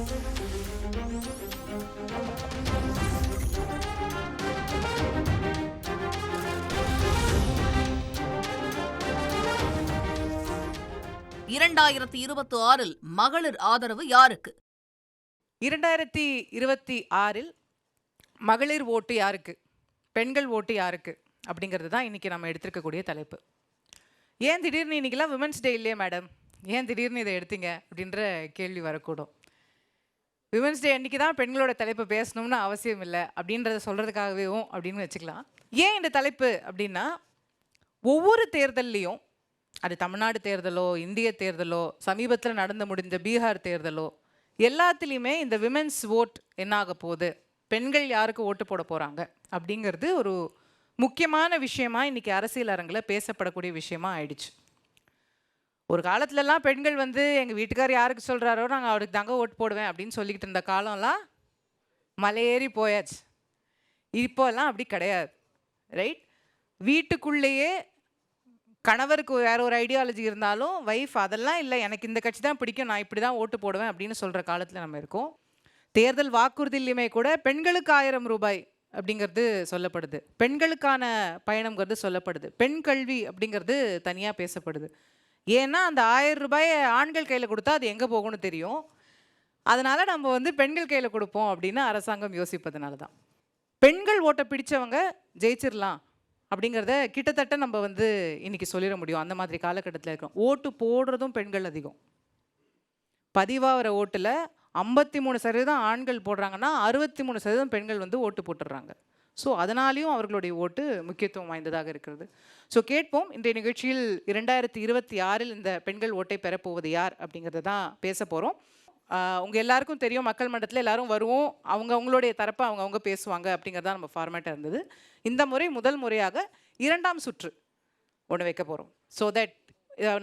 2026 மகளிர் ஆதரவு யாருக்கு? 2026 மகளிர் ஓட்டு யாருக்கு, பெண்கள் ஓட்டு யாருக்கு அப்படிங்கிறது தான் இன்றைக்கி நம்ம எடுத்துருக்கக்கூடிய தலைப்பு. ஏன் திடீர்னு இன்றைக்கெல்லாம் விமன்ஸ் டே இல்லையே மேடம், ஏன் திடீர்னு இதை எடுத்தீங்க அப்படின்ற கேள்வி வரக்கூடும். விமன்ஸ் டே அன்றைக்கி தான் பெண்களோட தலைப்பு பேசணும்னு அவசியம் இல்லை அப்படின்றத சொல்கிறதுக்காகவேவும் அப்படின்னு வச்சுக்கலாம். ஏன் இந்த தலைப்பு அப்படின்னா, ஒவ்வொரு தேர்தல்லையும், அது தமிழ்நாடு தேர்தலோ, இந்திய தேர்தலோ, சமீபத்தில் நடந்து முடிஞ்ச பீகார் தேர்தலோ, எல்லாத்துலேயுமே இந்த விமென்ஸ் ஓட் என்ன ஆக போகுது, பெண்கள் யாருக்கு ஓட்டு போட போகிறாங்க அப்படிங்கிறது ஒரு முக்கியமான விஷயமா இன்றைக்கி அரசியல் அரங்கில் பேசப்படக்கூடிய விஷயமா ஆயிடுச்சு. ஒரு காலத்துலலாம் பெண்கள் வந்து எங்கள் வீட்டுக்கார் யாருக்கு சொல்கிறாரோ நாங்கள் அவருக்கு தாங்க ஓட்டு போடுவேன் அப்படின்னு சொல்லிக்கிட்டு இருந்த காலம்லாம் மலையேறி போயாச்சு. இப்போல்லாம் அப்படி கிடையாது, ரைட்? வீட்டுக்குள்ளேயே கணவருக்கு வேற ஒரு ஐடியாலஜி இருந்தாலும் வைஃப் அதெல்லாம் இல்லை, எனக்கு இந்த கட்சி தான் பிடிக்கும், நான் இப்படி தான் ஓட்டு போடுவேன் அப்படின்னு சொல்கிற காலத்தில் நம்ம இருக்கோம். தேர்தல் வாக்குறுதியிலுமே கூட பெண்களுக்கு 1000 ரூபாய் அப்படிங்கிறது சொல்லப்படுது, பெண்களுக்கான பயணம்ங்கிறது சொல்லப்படுது, பெண் கல்வி அப்படிங்கிறது தனியாக பேசப்படுது. ஏன்னா அந்த 1000 ரூபாயை ஆண்கள் கையில் கொடுத்தா அது எங்கே போகும்னு தெரியும், அதனால் நம்ம வந்து பெண்கள் கையில் கொடுப்போம் அப்படின்னு அரசாங்கம் யோசிப்பதுனால தான் பெண்கள் ஓட்டை பிடிச்சவங்க ஜெயிச்சிடலாம் அப்படிங்கிறத கிட்டத்தட்ட நம்ம வந்து இன்றைக்கி சொல்லிட முடியும். அந்த மாதிரி காலகட்டத்தில் இருக்கோம். ஓட்டு போடுறதும் பெண்கள் அதிகம். பதிவாகிற ஓட்டில் 53% ஆண்கள் போடுறாங்கன்னா 63% பெண்கள் வந்து ஓட்டு போட்டுடுறாங்க. ஸோ அதனாலேயும் அவர்களுடைய ஓட்டு முக்கியத்துவம் வாய்ந்ததாக இருக்கிறது. ஸோ கேட்போம், இன்றைய நிகழ்ச்சியில் 2026 இந்த பெண்கள் ஓட்டை பெறப்போவது யார் அப்படிங்கிறத தான் பேச போகிறோம். உங்கள் எல்லாருக்கும் தெரியும், மக்கள் மன்றத்தில் எல்லாரும் வருவோம், அவங்களுடைய தரப்பை அவங்க பேசுவாங்க அப்படிங்கிறது தான் நம்ம ஃபார்மேட்டாக இருந்தது. இந்த முறை முதல் முறையாக 2ஆம் சுற்று ஒன்று வைக்க போகிறோம். ஸோ தட்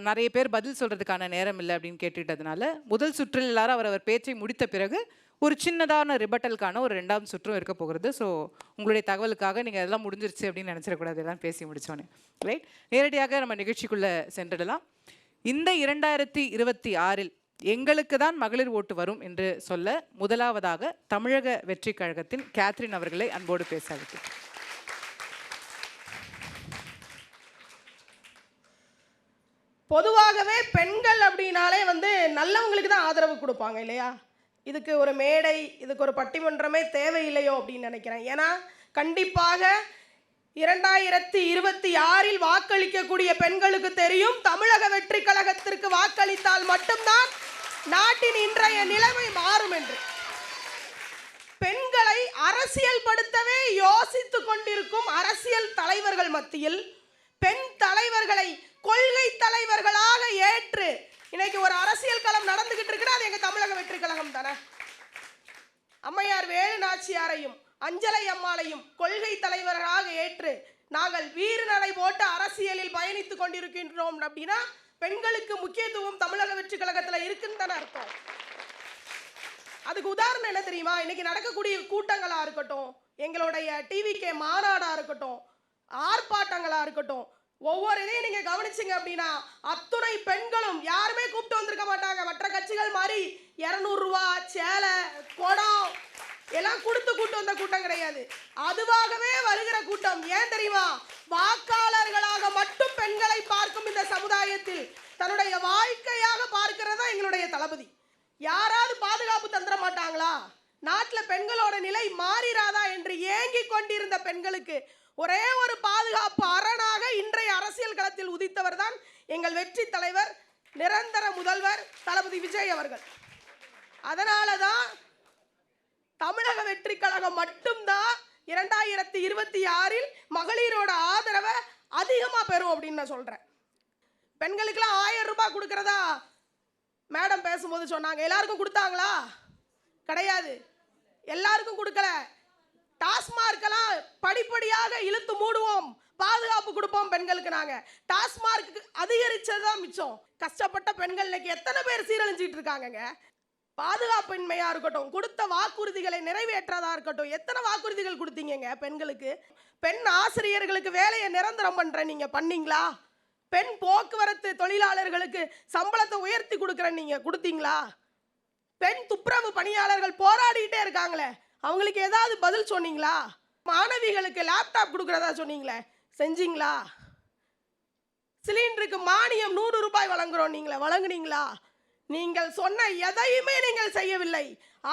நிறைய பேர் பதில் சொல்கிறதுக்கான நேரம் இல்லை அப்படின்னு கேட்டுக்கிட்டதுனால முதல் சுற்றில் எல்லாரும் அவர் பேச்சை முடித்த பிறகு ஒரு சின்னதான ரிபட்டலுக்கான ஒரு 2ஆம் சுற்றும் இருக்க போகிறது. ஸோ உங்களுடைய தகவலுக்காக நீங்கள் எல்லாம் முடிஞ்சிருச்சு அப்படின்னு நினச்சிடக்கூடாது, எல்லாம் பேசி முடித்தோன்னே, ரைட்? நேரடியாக நம்ம நிகழ்ச்சிக்குள்ளே சென்றிடலாம். இந்த 2026 எங்களுக்கு தான் மகளிர் ஓட்டு வரும் என்று சொல்ல முதலாவதாக தமிழக வெற்றி கழகத்தின் கேத்ரின் அவர்களை அன்போடு பேச அழைக்கிறேன். பொதுவாகவே பெண்கள் அப்படின்னாலே வந்து நல்லவங்களுக்கு தான் ஆதரவு கொடுப்பாங்க இல்லையா? இதுக்கு ஒரு மேடை, இதுக்கு ஒரு பட்டிமன்றமே தேவையில்லையோ அப்படின்னு நினைக்கிறேன். ஏன்னா கண்டிப்பாக 2026 வாக்களிக்கக்கூடிய பெண்களுக்கு தெரியும், தமிழக வெற்றி கழகத்திற்கு வாக்களித்தால் மட்டும்தான் நாட்டின் இன்றைய நிலைமை மாறும் என்று. பெண்களை அரசியல் படுத்தவே யோசித்துக் கொண்டிருக்கும் அரசியல் தலைவர்கள் மத்தியில் பெண் தலைவர்களை கொள்கை தலைவர்களாக ஏற்று இன்னைக்கு ஒரு அரசியல் களம் நடந்துகிட்டு இருக்குன்னா அது எங்க தமிழக வெற்றி கழகம் தானே. அம்மையார் வேலு நாச்சியாரையும் அஞ்சலை அம்மாளையும் கொள்கை தலைவர்களாக ஏற்று நாங்கள் வீறுநடை போட்டு அரசியலில் பயணித்துக் கொண்டிருக்கின்றோம் அப்படின்னா பெண்களுக்கு முக்கியத்துவம் தமிழக வெற்றி கழகத்தில் இருக்குன்னு தானே அர்த்தம். அதுக்கு உதாரணம் என்ன தெரியுமா? இன்னைக்கு நடக்கக்கூடிய கூட்டங்களா இருக்கட்டும், எங்களுடைய டிவிகே மாநாடா இருக்கட்டும், ஆர்ப்பாட்டங்களா இருக்கட்டும், ஒவ்வொரு இதையும் நீங்க கவனிச்சிங்க அப்படின்னா அத்துணை பெண்களும் யாருமே கூப்பிட்டு வந்திருக்க மாட்டாங்க. மற்ற கட்சிகள் மாதிரி 200 ரூபா சேலை குடம் எல்லாம் கொடுத்து கூட்டு வந்த கூட்டம் கிடையாது, அதுவாகவே வருகிற கூட்டம். ஏன் தெரியுமா? வாக்காளர்களாக மட்டும் பெண்களை பார்க்கும் இந்த சமுதாயத்தில் தன்னுடைய வாழ்க்கையாக பார்க்கிறதா எங்களுடைய தளபதி. யாராவது பாதுகாப்பு தந்துட மாட்டாங்களா, நாட்டில் பெண்களோட நிலை மாறிராதா என்று ஏங்கி கொண்டிருந்த பெண்களுக்கு ஒரே ஒரு பாதுகாப்பு அரணாக இன்றைய அரசியல் களத்தில் உதித்தவர் தான் எங்கள் வெற்றி தலைவர், நிரந்தர முதல்வர் தளபதி விஜய் அவர்கள். அதனால தான் தமிழக வெற்றி கழகம் மட்டும்தான் 2026 மகளிரோட ஆதரவை அதிகமாக பெறும் அப்படின்னு நான் சொல்கிறேன். பெண்களுக்கெல்லாம் 1000 ரூபாய் கொடுக்கறதா மேடம் பேசும்போது சொன்னாங்க. எல்லாருக்கும் கொடுத்தாங்களா? கிடையாது, எல்லாருக்கும் கொடுக்கல. டாஸ்மார்க்கெல்லாம் படிப்படியாக இழுத்து மூடுவோம், பாதுகாப்பு கொடுப்போம் பெண்களுக்கு. நாங்கள் டாஸ்மார்க்கு அதிகரிச்சதுதான் மிச்சம். கஷ்டப்பட்ட பெண்கள் இன்னைக்கு எத்தனை பேர் சீரழிஞ்சிட்டு இருக்காங்க. பாதுகாப்பின்மையா இருக்கட்டும், கொடுத்த வாக்குறுதிகளை நிறைவேற்றதா இருக்கட்டும், எத்தனை வாக்குறுதிகள் கொடுத்தீங்க பெண்களுக்கு? பெண் ஆசிரியர்களுக்கு வேலையை நிரந்தரம் பண்ற நீங்க பண்ணீங்களா? பெண் போக்குவரத்து தொழிலாளர்களுக்கு சம்பளத்தை உயர்த்தி கொடுக்குற நீங்க கொடுத்தீங்களா? பெண் துப்புரவு பணியாளர்கள் போராடிட்டே இருக்காங்களே, அவங்களுக்கு ஏதாவது பதில் சொன்னீங்களா? மாணவிகளுக்கு லேப்டாப் கொடுக்கறதா சொன்னீங்களே, செஞ்சீங்களா? சிலிண்டருக்கு மானியம் 100 ரூபாய் வழங்குறோம், நீங்களே வழங்குனீங்களா? நீங்கள் சொன்ன எதையுமே நீங்கள் செய்யவில்லை.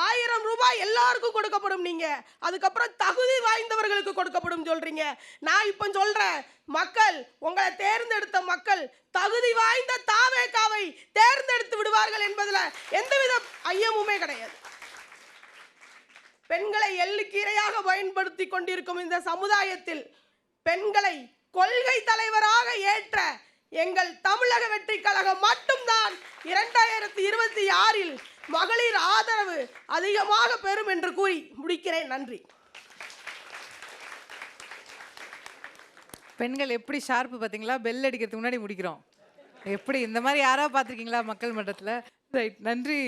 1000 ரூபாய் எல்லாருக்கும் கொடுக்கப்படும், நீங்க அதுக்கப்புறம் தகுதி வாய்ந்தவர்களுக்கு கொடுக்கப்படும் சொல்றீங்க. நான் இப்ப சொல்றேன், மக்கள் உங்களை தேர்ந்தெடுத்த மக்கள் தகுதி வாய்ந்த தாவேகாவை தேர்ந்தெடுத்து விடுவார்கள் என்பதுல எந்தவித ஐயமுமே கிடையாது. பெண்களை எள்ளுக்கீரையாக பயன்படுத்தி கொண்டிருக்கும் இந்த சமுதாயத்தில் பெண்களை கொள்கை தலைவராக ஏற்ற எங்கள் தமிழக வெற்றி கழகம் மட்டும்தான் 2026இல் மகளிர் ஆதரவு அதிகமாக பெறும் என்று கூறி முடிக்கிறேன். நன்றி. பெண்கள் எப்படி ஷார்ப்பு பார்த்தீங்களா? பெல் அடிக்கிறதுக்கு முன்னாடி முடிக்கிறோம். எப்படி இந்த மாதிரி யாராவது பார்த்துருக்கீங்களா மக்கள் மன்றத்தில்? ரைட், நன்றி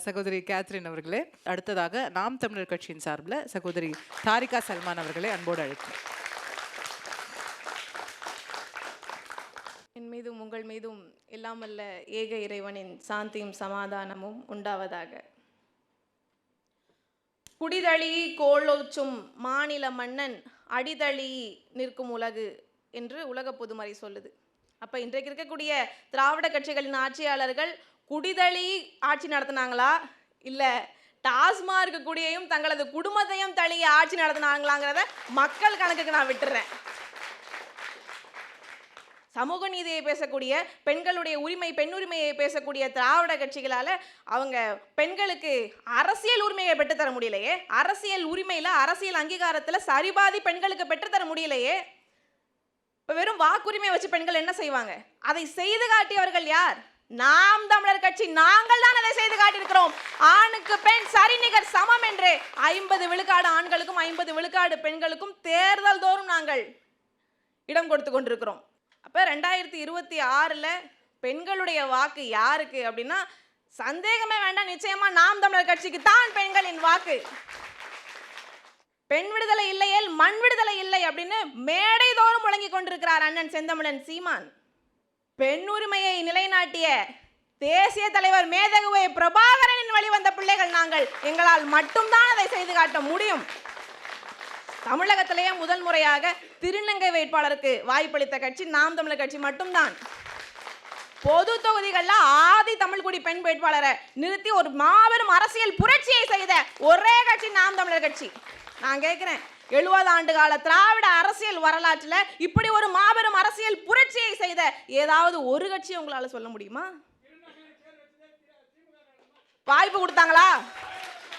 சகோதரி கேத்ரின் அவர்களே. அடுத்ததாக நாம் தமிழர் கட்சியின் சார்பில் சகோதரி தாரிகா சல்மான் அவர்களை அன்போடு அழைக்கிறேன். என் மீதும் உங்கள் மீதும் எல்லாமல்ல ஏக இறைவனின் சாந்தியும் சமாதானமும் உண்டாவதாக. குடிதழி கோளோச்சும் மாநில மன்னன் அடிதழி நிற்கும் உலகு என்று உலக பொதுமறை சொல்லுது. அப்ப இன்றைக்கு இருக்கக்கூடிய திராவிட கட்சிகளின் ஆட்சியாளர்கள் குடிதழி ஆட்சி நடத்தினாங்களா, இல்ல டாஸ்மார்க் குடியையும் தங்களது குடும்பத்தையும் தழிய ஆட்சி நடத்தினாங்களாங்கிறத மக்கள் கணக்குக்கு நான் விட்டுறேன். சமூக நீதியை பேசக்கூடிய, பெண்களுடைய உரிமை, பெண்ணுரிமையை பேசக்கூடிய திராவிட கட்சிகளால அவங்க பெண்களுக்கு அரசியல் உரிமையை பெற்றுத்தர முடியலையே, அரசியல் உரிமையில அரசியல் அங்கீகாரத்துல சரிபாதி பெண்களுக்கு பெற்றுத்தர முடியலையே. இப்ப வெறும் வாக்குரிமையை வச்சு பெண்கள் என்ன செய்வாங்க? அதை செய்து காட்டியவர்கள் யார்? நாம் தமிழர் கட்சி. நாங்கள் தான் அதை செய்து காட்டியிருக்கிறோம். ஆணுக்கு பெண் சரிநிகர் சமம் என்று 50 விழுக்காடு ஆண்களுக்கும் 50 விழுக்காடு பெண்களுக்கும் தேர்தல் தோறும் நாங்கள் இடம் கொடுத்து கொண்டிருக்கிறோம். அப்போ 2026ல் பெண்களுடைய வாக்கு யாருக்கு அப்படின்னா சந்தேகமே வேண்டாம், நிச்சயமா நாம் தமிழர் கட்சிக்கு தான் பெண்களின் வாக்கு. பெண் விடுதலை இல்லையேல் மண் விடுதலை இல்லை அப்படின்னு மேடை தோறும் முழங்கி கொண்டிருக்கிறார் அண்ணன் செந்தமிழன் சீமான். பெண் உரிமையை நிலைநாட்டிய தேசிய தலைவர் மேதகுவை பிரபாகரனின் வழிவந்த பிள்ளைகள் நாங்கள். எங்களால் மட்டும்தான் அதை செய்து காட்ட முடியும். தமிழகத்திலேயே முதல் முறையாக திருநங்கை வேட்பாளருக்கு வாய்ப்பளித்த கட்சி நாம் தமிழர் கட்சி மட்டும்தான். பொது தொகுதிகளில் ஆதி தமிழ்குடி பெண் வேட்பாளரை நிறுத்தி ஒரு மாபெரும் அரசியல் புரட்சியை செய்த ஒரே கட்சி நாம் தமிழர் கட்சி. நான் கேட்கிறேன், 70 ஆண்டு கால திராவிட அரசியல் வரலாற்றில் இப்படி ஒரு மாபெரும் அரசியல் புரட்சியை செய்த ஏதாவது ஒரு கட்சி உங்களால சொல்ல முடியுமா? வாய்ப்பு கொடுத்தாங்களா?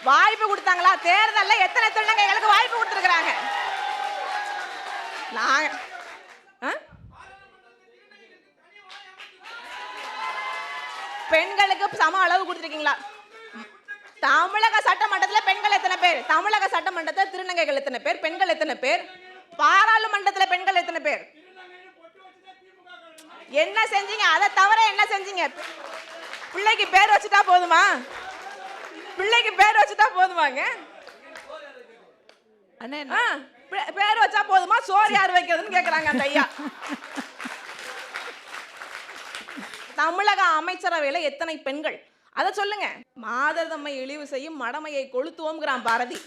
வாய்ப்பு கொடுத்தாங்களா? தேர்தலில் எத்தனை திருநங்கைகளுக்கு வாய்ப்பு கொடுத்துருக்காங்க? பெண்களுக்கு சம அளவு கொடுத்துருக்கீங்களா? தமிழக சட்டமன்றத்தில் பெண்கள் எத்தனை பேர்? தமிழக சட்டமன்றத்தில் திருநங்கைகள் எத்தனை பேர்? பெண்கள் எத்தனை பேர்? பாராளுமன்றத்தில் பெண்கள் எத்தனை பேர்? என்ன செஞ்சீங்க? அதை தவிர என்ன செஞ்சீங்க? பிள்ளைக்கு பேர் வச்சுட்டா போதுமா? பிள்ளைக்கு பேர் வச்சுட்டா போதுமாங்க? பேர் வச்சா போதுமா? சோறு யார் வைக்கிறதுன்னு கேக்குறாங்க அந்த ஐயா. தமிழக அமைச்சரவையில எத்தனை பெண்கள்? அதை சொல்லுங்க. மாதர் தம்மை இழிவு செய்யும் மடமையை கொளுத்துவோம்ங்கிறான் பாரதி.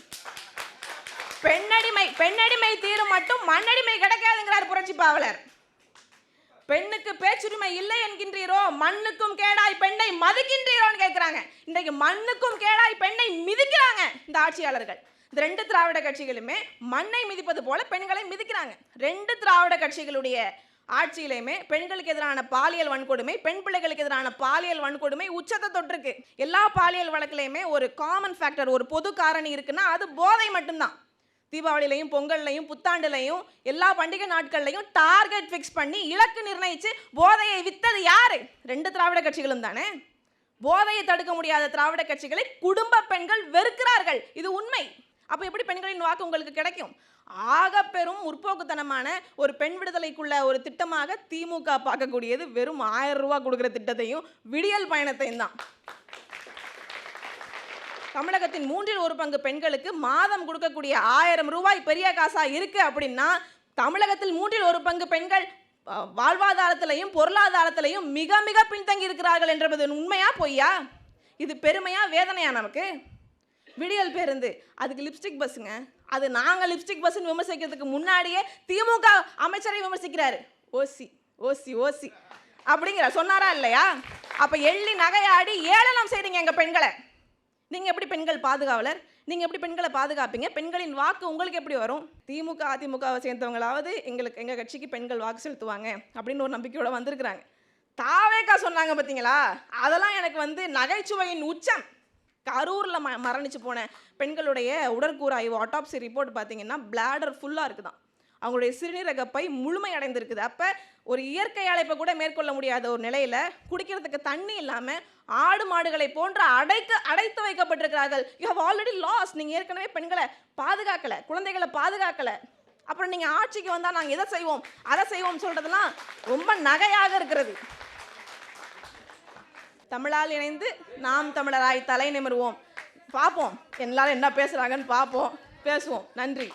பெண்ணடிமை பெண்ணடிமை தீரும் மட்டும் மண்ணடிமை கிடைக்காதுங்கிறார் புரட்சி பாவலர். பெண்ணுக்கு பேச்சுரிமை இல்லை என்கின்றீரோ, மண்ணுக்கும் கேடாய் பெண்ணை மதிக்கின்றீரோன்னு கேட்கிறாங்க. இன்றைக்கு மண்ணுக்கும் கேடாய் பெண்ணை மிதிக்கிறாங்க இந்த ஆட்சியாளர்கள். இந்த 2 திராவிட கட்சிகளுமே மண்ணை மிதிப்பது போல பெண்களை மிதிக்கிறாங்க. 2 திராவிட கட்சிகளுடைய ஆட்சியிலையுமே பெண்களுக்கு எதிரான பாலியல் வன்கொடுமை, பெண் பிள்ளைகளுக்கு எதிரான பாலியல் வன்கொடுமை உச்சத்தை தொட்டிருக்கு. எல்லா பாலியல் வழக்கிலையுமே ஒரு காமன் ஃபேக்டர், ஒரு பொது காரணி இருக்குன்னா அது போதை மட்டும்தான். தீபாவளிலையும் பொங்கல்லையும் புத்தாண்டுலையும் எல்லா பண்டிகை நாட்கள்லையும் டார்கெட் ஃபிக்ஸ் பண்ணி இலக்கு நிர்ணயிச்சு போதையை வித்தது யாரு? 2 திராவிட கட்சிகளும் தானே. போதையை தடுக்க முடியாத திராவிட கட்சிகளை குடும்ப பெண்கள் வெறுக்கிறார்கள். இது உண்மை. அப்ப எப்படி பெண்களின் வாக்கு உங்களுக்கு கிடைக்கும்? ஆக பெரும் முற்போக்குத்தனமான ஒரு பெண் விடுதலைக்குள்ள ஒரு திட்டமாக திமுக பார்க்கக்கூடியது வெறும் 1000 ரூபாய் கொடுக்கிற திட்டத்தையும் விடியல் பயணத்தையும் தான். தமிழகத்தின் 1/3 பங்கு பெண்களுக்கு மாதம் கொடுக்கக்கூடிய 1000 ரூபாய் பெரிய காசா இருக்கு அப்படின்னா தமிழகத்தில் 1/3 பங்கு பெண்கள் வாழ்வாதாரத்திலையும் பொருளாதாரத்திலையும் மிக மிக பின்தங்கி இருக்கிறார்கள் என்றது உண்மையா பொய்யா? இது பெருமையா வேதனையா நமக்கு? விடியல் பேருந்து அதுக்கு லிப்ஸ்டிக் பஸ்ஸுங்க. அது நாங்கள் லிப்ஸ்டிக் பஸ்ன்னு விமர்சிக்கிறதுக்கு முன்னாடியே திமுக அமைச்சரை விமர்சிக்கிறாரு. ஓசி ஓசி ஓசி அப்படிங்கிற சொன்னாரா இல்லையா? அப்போ எள்ளி நகையாடி ஏளனம் செய்றீங்க எங்கள் பெண்களை. நீங்கள் எப்படி பெண்கள் பாதுகாவலர்? நீங்கள் எப்படி பெண்களை பாதுகாப்பீங்க? பெண்களின் வாக்கு உங்களுக்கு எப்படி வரும்? திமுக அதிமுகவை சேர்ந்தவங்களாவது எங்கள் கட்சிக்கு பெண்கள் வாக்கு செலுத்துவாங்க அப்படின்னு ஒரு நம்பிக்கையோடு வந்திருக்கிறாங்க. தாவேக்கா சொன்னாங்க பார்த்தீங்களா, அதெல்லாம் எனக்கு நகைச்சுவையின் உச்சம். கரூரில் மரணிச்சு போன பெண்களுடைய உடற்கூறாய்வு ஆட்டாப்சி ரிப்போர்ட் பார்த்தீங்கன்னா பிளாடர் ஃபுல்லாக இருக்குதான். அவங்களுடைய சிறுநீரக பை முழுமை அடைந்திருக்குது. அப்போ ஒரு இயற்கை அழைப்பை கூட மேற்கொள்ள முடியாத ஒரு நிலையில் குடிக்கிறதுக்கு தண்ணி இல்லாமல் ஆடு மாடுகளை போன்ற அடைத்து வைக்கப்பட்டிருக்கிறார்கள். You have already loss. நீங்கள் ஏற்கனவே பெண்களை பாதுகாக்கலை, குழந்தைகளை பாதுகாக்கலை. அப்புறம் நீங்கள் ஆட்சிக்கு வந்தால் நாங்கள் எதை செய்வோம் அதை செய்வோம் சொல்கிறதுலாம் ரொம்ப நகையாக இருக்கிறது. தமிழால் இணைந்து நாம் தமிழராய் தலை நிமிர்வோம். பார்ப்போம் எல்லாரும் என்ன பேசுகிறாங்கன்னு பார்ப்போம், பேசுவோம். நன்றி.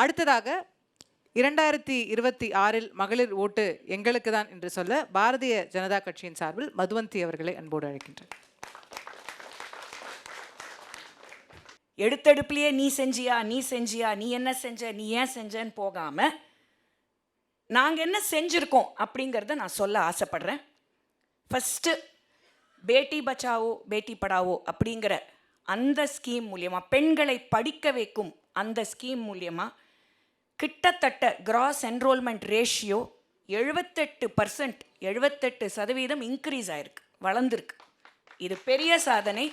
அடுத்ததாக 2026 மகளிர் ஓட்டு எங்களுக்கு தான் என்று சொல்ல பாரதிய ஜனதா கட்சியின் சார்பில் மதுவந்தி அவர்களை அன்போடு அழைக்கின்றனர். எடுத்தெடுப்புலையே நீ செஞ்சியா நீ என்ன செஞ்ச நீ ஏன் செஞ்சன்னு போகாமல் நாங்கள் என்ன செஞ்சுருக்கோம் அப்படிங்கிறத நான் சொல்ல ஆசைப்படுறேன். ஃபஸ்ட்டு பேட்டி பச்சாவோ பேட்டி படாவோ அப்படிங்கிற அந்த ஸ்கீம் மூலியமாக, பெண்களை படிக்க வைக்கும் அந்த ஸ்கீம் மூலியமாக கிட்டத்தட்ட கிராஸ் என்ரோல்மெண்ட் ரேஷியோ 78% இன்க்ரீஸ் ஆகிருக்கு, வளர்ந்துருக்கு. இது பெரிய சாதனை.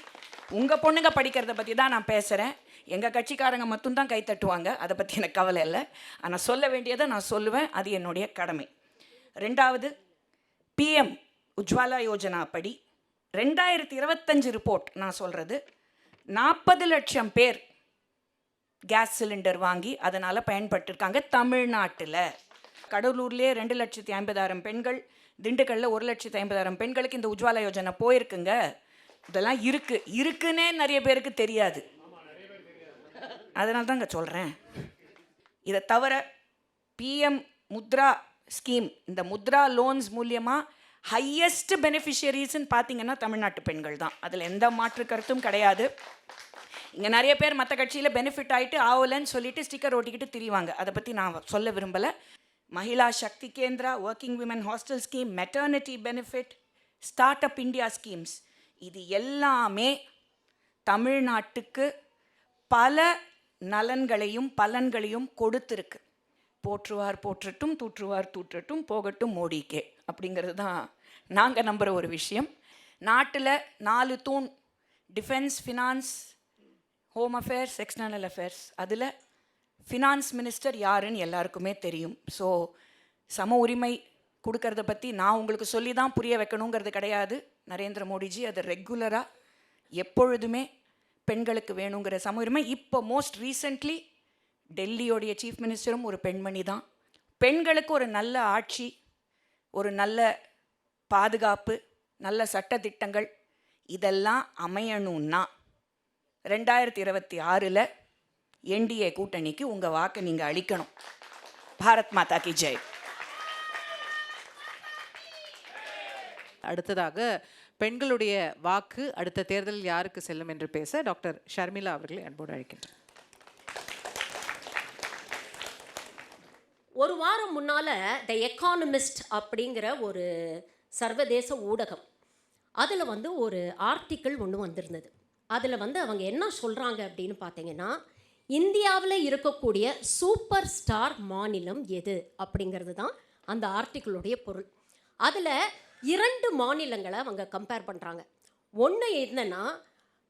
உங்கள் பொண்ணுங்க படிக்கிறத பற்றி தான் நான் பேசுகிறேன். எங்கள் கட்சிக்காரங்க மட்டும்தான் கை தட்டுவாங்க, அதை பற்றி எனக்கு கவலை இல்லை. ஆனால் சொல்ல வேண்டியதை நான் சொல்லுவேன், அது என்னுடைய கடமை. ரெண்டாவது, பிஎம் உஜ்வாலா யோஜனா படி 2025 ரிப்போர்ட் நான் சொல்கிறது 40 லட்சம் பேர் கேஸ் சிலிண்டர் வாங்கி அதனால் பயன்பட்டுருக்காங்க தமிழ்நாட்டில். கடலூர்லேயே 2,50,000 பெண்கள், திண்டுக்கல்லில் 1,50,000 பெண்களுக்கு இந்த உஜ்வாலா யோஜனா போயிருக்குங்க. இதெல்லாம் இருக்குன்னே நிறைய பேருக்கு தெரியாது. அதனால தாங்க சொல்கிறேன். இதை தவிர பிஎம் முத்ரா ஸ்கீம், இந்த முத்ரா லோன்ஸ் மூலியமாக ஹையஸ்ட் பெனிஃபிஷியரிஸ்ன்னு பார்த்தீங்கன்னா தமிழ்நாட்டு பெண்கள் தான். அதில் எந்த மாற்று கருத்தும் கிடையாது. இங்கே நிறைய பேர் மற்ற கட்சியில் பெனிஃபிட் ஆகிட்டு ஆகலன்னு சொல்லிட்டு ஸ்டிக்கர் ஓட்டிக்கிட்டு திரிவாங்க. அதை பற்றி நான் சொல்ல விரும்பலை. Mahila Shakti Kendra, working women hostel scheme, maternity benefit, start up India schemes, இது எல்லாமே தமிழ்நாட்டுக்கு பல நலன்களையும் பலன்களையும் கொடுத்துருக்கு. போற்றுவார் போற்றட்டும், தூற்றுவார் தூற்றட்டும், போகட்டும் மோடிக்கே அப்படிங்கிறது தான் நாங்கள் நம்புகிற ஒரு விஷயம். நாட்டில் 4 தூண், defence, finance, home affairs, external affairs. அதில் ஃபினான்ஸ் மினிஸ்டர் யாருன்னு எல்லாருக்குமே தெரியும். ஸோ சம உரிமை கொடுக்கறத பற்றி நான் உங்களுக்கு சொல்லி தான் புரிய வைக்கணுங்கிறது கிடையாது. நரேந்திர மோடிஜி அது ரெகுலராக எப்பொழுதுமே பெண்களுக்கு வேணுங்கிற சம உரிமை. இப்போ மோஸ்ட் ரீசெண்ட்லி டெல்லியோடைய சீஃப் மினிஸ்டரும் ஒரு பெண்மணி தான். பெண்களுக்கு ஒரு நல்ல ஆட்சி, ஒரு நல்ல பாதுகாப்பு, நல்ல சட்டத்திட்டங்கள் இதெல்லாம் அமையணும்னா 2026 என்டிஏ கூட்டணிக்கு உங்கள் வாக்கை நீங்கள் அளிக்கணும். பாரத் மாதா கி ஜெய். அடுத்ததாக பெண்களுடைய வாக்கு அடுத்த தேர்தலில் யாருக்கு செல்லும் என்று பேச டாக்டர் ஷர்மிளா அவர்களை அன்போடு அழைக்கின்றனர். ஒரு வாரம் முன்னால் த எக்கானமிஸ்ட் அப்படிங்கிற ஒரு சர்வதேச ஊடகம், அதில் ஒரு ஆர்டிக்கிள் ஒன்று வந்திருந்தது. அதில் அவங்க என்ன சொல்கிறாங்க அப்படின்னு பார்த்தீங்கன்னா, இந்தியாவில் இருக்கக்கூடிய சூப்பர் ஸ்டார் மாநிலம் எது அப்படிங்கிறது தான் அந்த ஆர்டிக்கிளுடைய பொருள். அதில் 2 மாநிலங்களை அவங்க கம்பேர் பண்ணுறாங்க. ஒன்று என்னன்னா,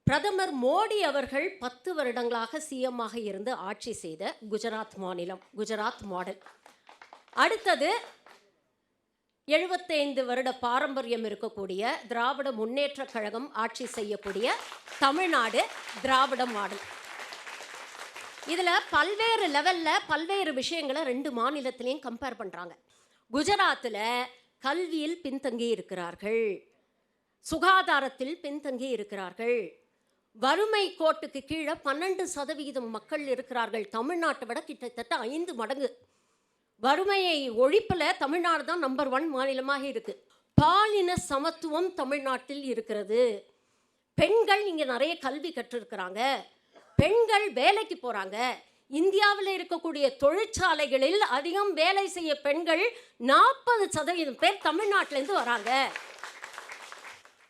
பிரதமர் மோடி அவர்கள் 10 வருடங்களாக சிஎம்மாக இருந்து ஆட்சி செய்த குஜராத் மாநிலம், குஜராத் மாடல். அடுத்தது 75 வருட பாரம்பரியம் இருக்கக்கூடிய திராவிட முன்னேற்ற கழகம் ஆட்சி செய்யக்கூடிய தமிழ்நாடு, திராவிட மாடல். இதில் பல்வேறு லெவலில் பல்வேறு விஷயங்களை 2 மாநிலத்திலையும் கம்பேர் பண்ணுறாங்க. குஜராத்தில் கல்வியில் பின்தங்கி இருக்கிறார்கள், சுகாதாரத்தில் பின்தங்கி இருக்கிறார்கள், வறுமை கோட்டுக்கு கீழே 12% மக்கள் இருக்கிறார்கள். தமிழ்நாட்டை விட கிட்டத்தட்ட 5 மடங்கு. வறுமையை ஒழிப்புல தமிழ்நாடு தான் நம்பர் 1 மாநிலமாக இருக்கு. பாலின சமத்துவம் தமிழ்நாட்டில் இருக்கிறது. பெண்கள் இங்க நிறைய கல்வி கற்றிருக்கிறாங்க. பெண்கள் வேலைக்கு போறாங்க. இந்தியாவில் இருக்கக்கூடிய தொழிற்சாலைகளில் அதிகம் வேலை செய்ய பெண்கள் 40% பேர் தமிழ்நாட்டிலேருந்து வராங்க.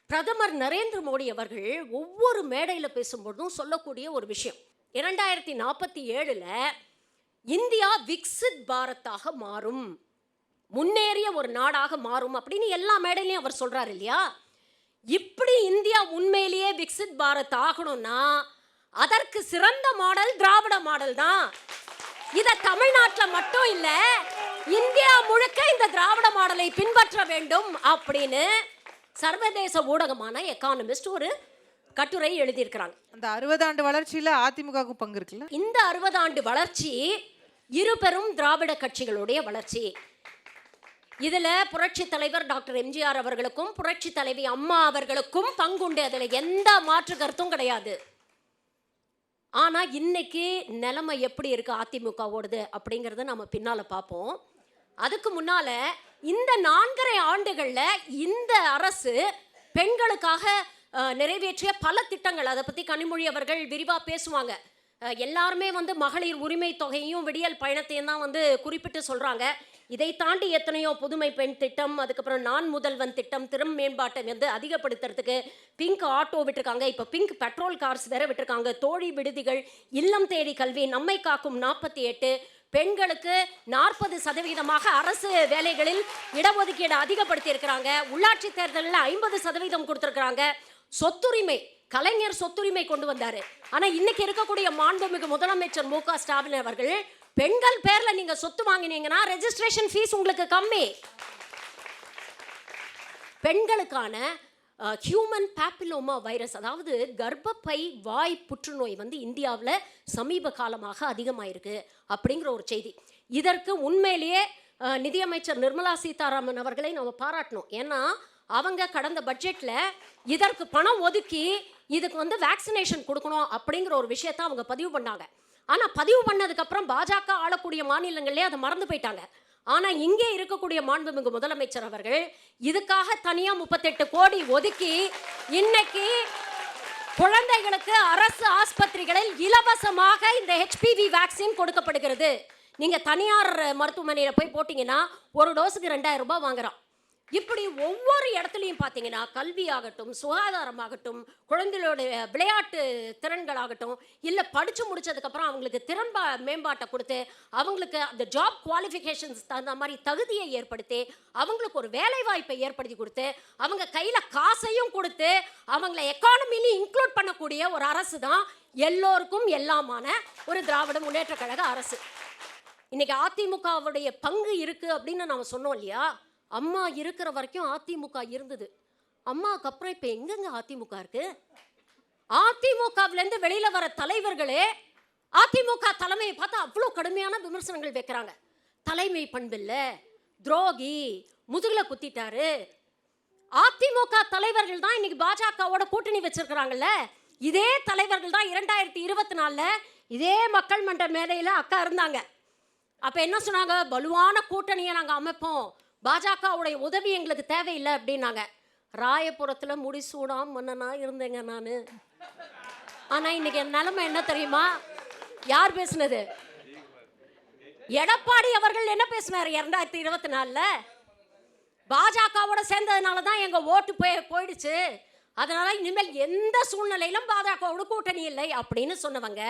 பிரதமர் நரேந்திர மோடி அவர்கள் ஒவ்வொரு மேடையில் பேசும்போதும் சொல்லக்கூடிய ஒரு விஷயம், 2047 இந்தியா விக்சித் பாரத்தாக மாறும், முன்னேறிய ஒரு நாடாக மாறும் அப்படின்னு எல்லா மேடையிலையும் அவர் சொல்றாரு இல்லையா? இப்படி இந்தியா உண்மையிலேயே விக்சித் பாரத் ஆகணும்னா அதற்கு சிறந்த மாடல் திராவிட மாடல் தான். இத தமிழ்நாட்டில் மட்டும் இல்ல, இந்தியா முழுக்க இந்த திராவிட மாடலை பின்பற்ற வேண்டும் அப்படின்னு சர்வதேச ஊடகமான எக்கானமிஸ்ட் ஒரு கட்டுரை எழுதியிருக்கிறாங்க. அந்த 60 ஆண்டு வளர்ச்சியில அதிமுகவுக்கு பங்கு இருக்குல்ல? இந்த 60 ஆண்டு வளர்ச்சி இருபெரும் திராவிட கட்சிகளுடைய வளர்ச்சி. இதுல புரட்சி தலைவர் டாக்டர் எம்ஜிஆர் அவர்களுக்கும் புரட்சி தலைவி அம்மா அவர்களுக்கும் பங்குண்டு, அதுல எந்த மாற்று கருத்தும் கிடையாது. ஆனா இன்னைக்கு நிலைமை எப்படி இருக்கு அதிமுகவோடது அப்படிங்கறத நம்ம பின்னால பார்ப்போம். அதுக்கு முன்னால இந்த 4.5 ஆண்டுகள்ல இந்த அரசு பெண்களுக்காக நிறைவேற்றிய பல திட்டங்கள், அதை பத்தி கனிமொழி அவர்கள் விரிவா பேசுவாங்க. எல்லாருமே மகளிர் உரிமை தொகையும் விடியல் பயணத்தையும் தான் குறிப்பிட்டு சொல்றாங்க. இதை தாண்டி எத்தனையோ புதுமை பெண் திட்டம், அதுக்கப்புறம் நான் முதல்வன் திட்டம், திறன் மேம்பாட்டை அதிகப்படுத்துறதுக்கு பிங்க் ஆட்டோ விட்டுருக்காங்க, இப்போ பிங்க் பெட்ரோல் கார்ஸ் வேற விட்டுருக்காங்க, தோழி விடுதிகள், இல்லம் தேடி கல்வி, நம்மை காக்கும் 48, பெண்களுக்கு 40% அரசு வேலைகளில் இடஒதுக்கீடு அதிகப்படுத்தி இருக்கிறாங்க, உள்ளாட்சி தேர்தலில் 50% கொடுத்துருக்காங்க, சொத்துரிமை கலைஞர் சொத்துரிமை கொண்டு வந்தாரு. ஆனா இன்னைக்கு இருக்கக்கூடிய மாண்புமிகு முதலமைச்சர் மு க ஸ்டாலின் அவர்கள் பெண்கள் பேர்ல நீங்க சொத்து வாங்கினீங்கன்னா ரெஜிஸ்ட்ரேஷன் ஃபீஸ் உங்களுக்கு கம்மி. பெண்களுக்கான ஹியூமன் பாப்பிலோமா வைரஸ், அதாவது கர்ப்பப்பை வாய் புற்றுநோய் இந்தியாவில் சமீப காலமாக அதிகமாயிருக்கு அப்படிங்கிற ஒரு செய்தி. இதற்கு உண்மையிலேயே நிதியமைச்சர் நிர்மலா சீதாராமன் அவர்களை நம்ம பாராட்டணும். ஏன்னா அவங்க கடந்த பட்ஜெட்ல இதற்கு பணம் ஒதுக்கி இதுக்கு வேக்சினேஷன் கொடுக்கணும் அப்படிங்கிற ஒரு விஷயத்தை அவங்க பதிவு பண்ணாங்க. ஆனால் பதிவு பண்ணதுக்கப்புறம் பாஜக ஆளக்கூடிய மாநிலங்களே அதை மறந்து போயிட்டாங்க. ஆனால் இங்கே இருக்கக்கூடிய மாண்புமிகு முதலமைச்சர் அவர்கள் இதுக்காக தனியாக 38 கோடி ஒதுக்கி இன்னைக்கு குழந்தைகளுக்கு அரசு ஆஸ்பத்திரிகளில் இலவசமாக இந்த HPV வேக்சின் கொடுக்கப்படுகிறது. நீங்கள் தனியார் மருத்துவமனையில் போய் போட்டிங்கன்னா ஒரு டோஸுக்கு 2000 ரூபாய் வாங்குறான். இப்படி ஒவ்வொரு இடத்துலையும் பார்த்தீங்கன்னா கல்வியாகட்டும், சுகாதாரமாகட்டும், குழந்தைகளுடைய விளையாட்டு திறன்களாகட்டும், இல்லை படித்து முடிச்சதுக்கப்புறம் அவங்களுக்கு திறன் மேம்பாட்டை கொடுத்து அவங்களுக்கு அந்த ஜாப் குவாலிஃபிகேஷன்ஸ் தகுந்த மாதிரி தகுதியை ஏற்படுத்தி அவங்களுக்கு ஒரு வேலை வாய்ப்பை ஏற்படுத்தி கொடுத்து அவங்க கையில் காசையும் கொடுத்து அவங்கள எக்கானமிலையும் இன்க்ளூட் பண்ணக்கூடிய ஒரு அரசு தான் எல்லோருக்கும் எல்லாமான ஒரு திராவிட முன்னேற்ற கழக அரசு. இன்னைக்கு அதிமுகவுடைய பங்கு இருக்கு அப்படின்னு நம்ம சொன்னோம் இல்லையா? அம்மா இருக்கிற வரைக்கும் அதிமுக இருந்தது. அம்மாவுக்கு அப்புறம் இப்போ எங்கெங்க அதிமுக இருக்கு? அதிமுகவிலேருந்து வெளியில வர தலைவர்களே அதிமுக தலைமையை பார்த்து அவ்வளோ கடுமையான விமர்சனங்கள் வைக்கிறாங்க. தலைமை பண்பில்ல, துரோகி, முதுகுல குத்திட்டாரு. அதிமுக தலைவர்கள் தான் இன்னைக்கு பாஜகவோட கூட்டணி வச்சிருக்கிறாங்கல்ல. இதே தலைவர்கள் தான் 2024 இதே மக்கள் மன்ற மேடையில் அக்கா இருந்தாங்க. அப்போ என்ன சொன்னாங்க? வலுவான கூட்டணியை நாங்கள் அமைப்போம், பாஜகவுடைய உதவி எங்களுக்கு தேவையில்லை அப்படின்னாங்க. ராயபுரத்தில் முடிசூடாம் மன்னனா இருந்தேங்க நான். ஆனால் இன்னைக்கு என் நிலைமை என்ன தெரியுமா? யார் பேசுனது? எடப்பாடி அவர்கள் என்ன பேசினார் 2024? பாஜகவோட சேர்ந்ததுனால தான் எங்கள் ஓட்டு போயிடுச்சு, அதனால இனிமேல் எந்த சூழ்நிலையிலும் பாஜகவோட கூட்டணி இல்லை அப்படின்னு சொன்னவங்க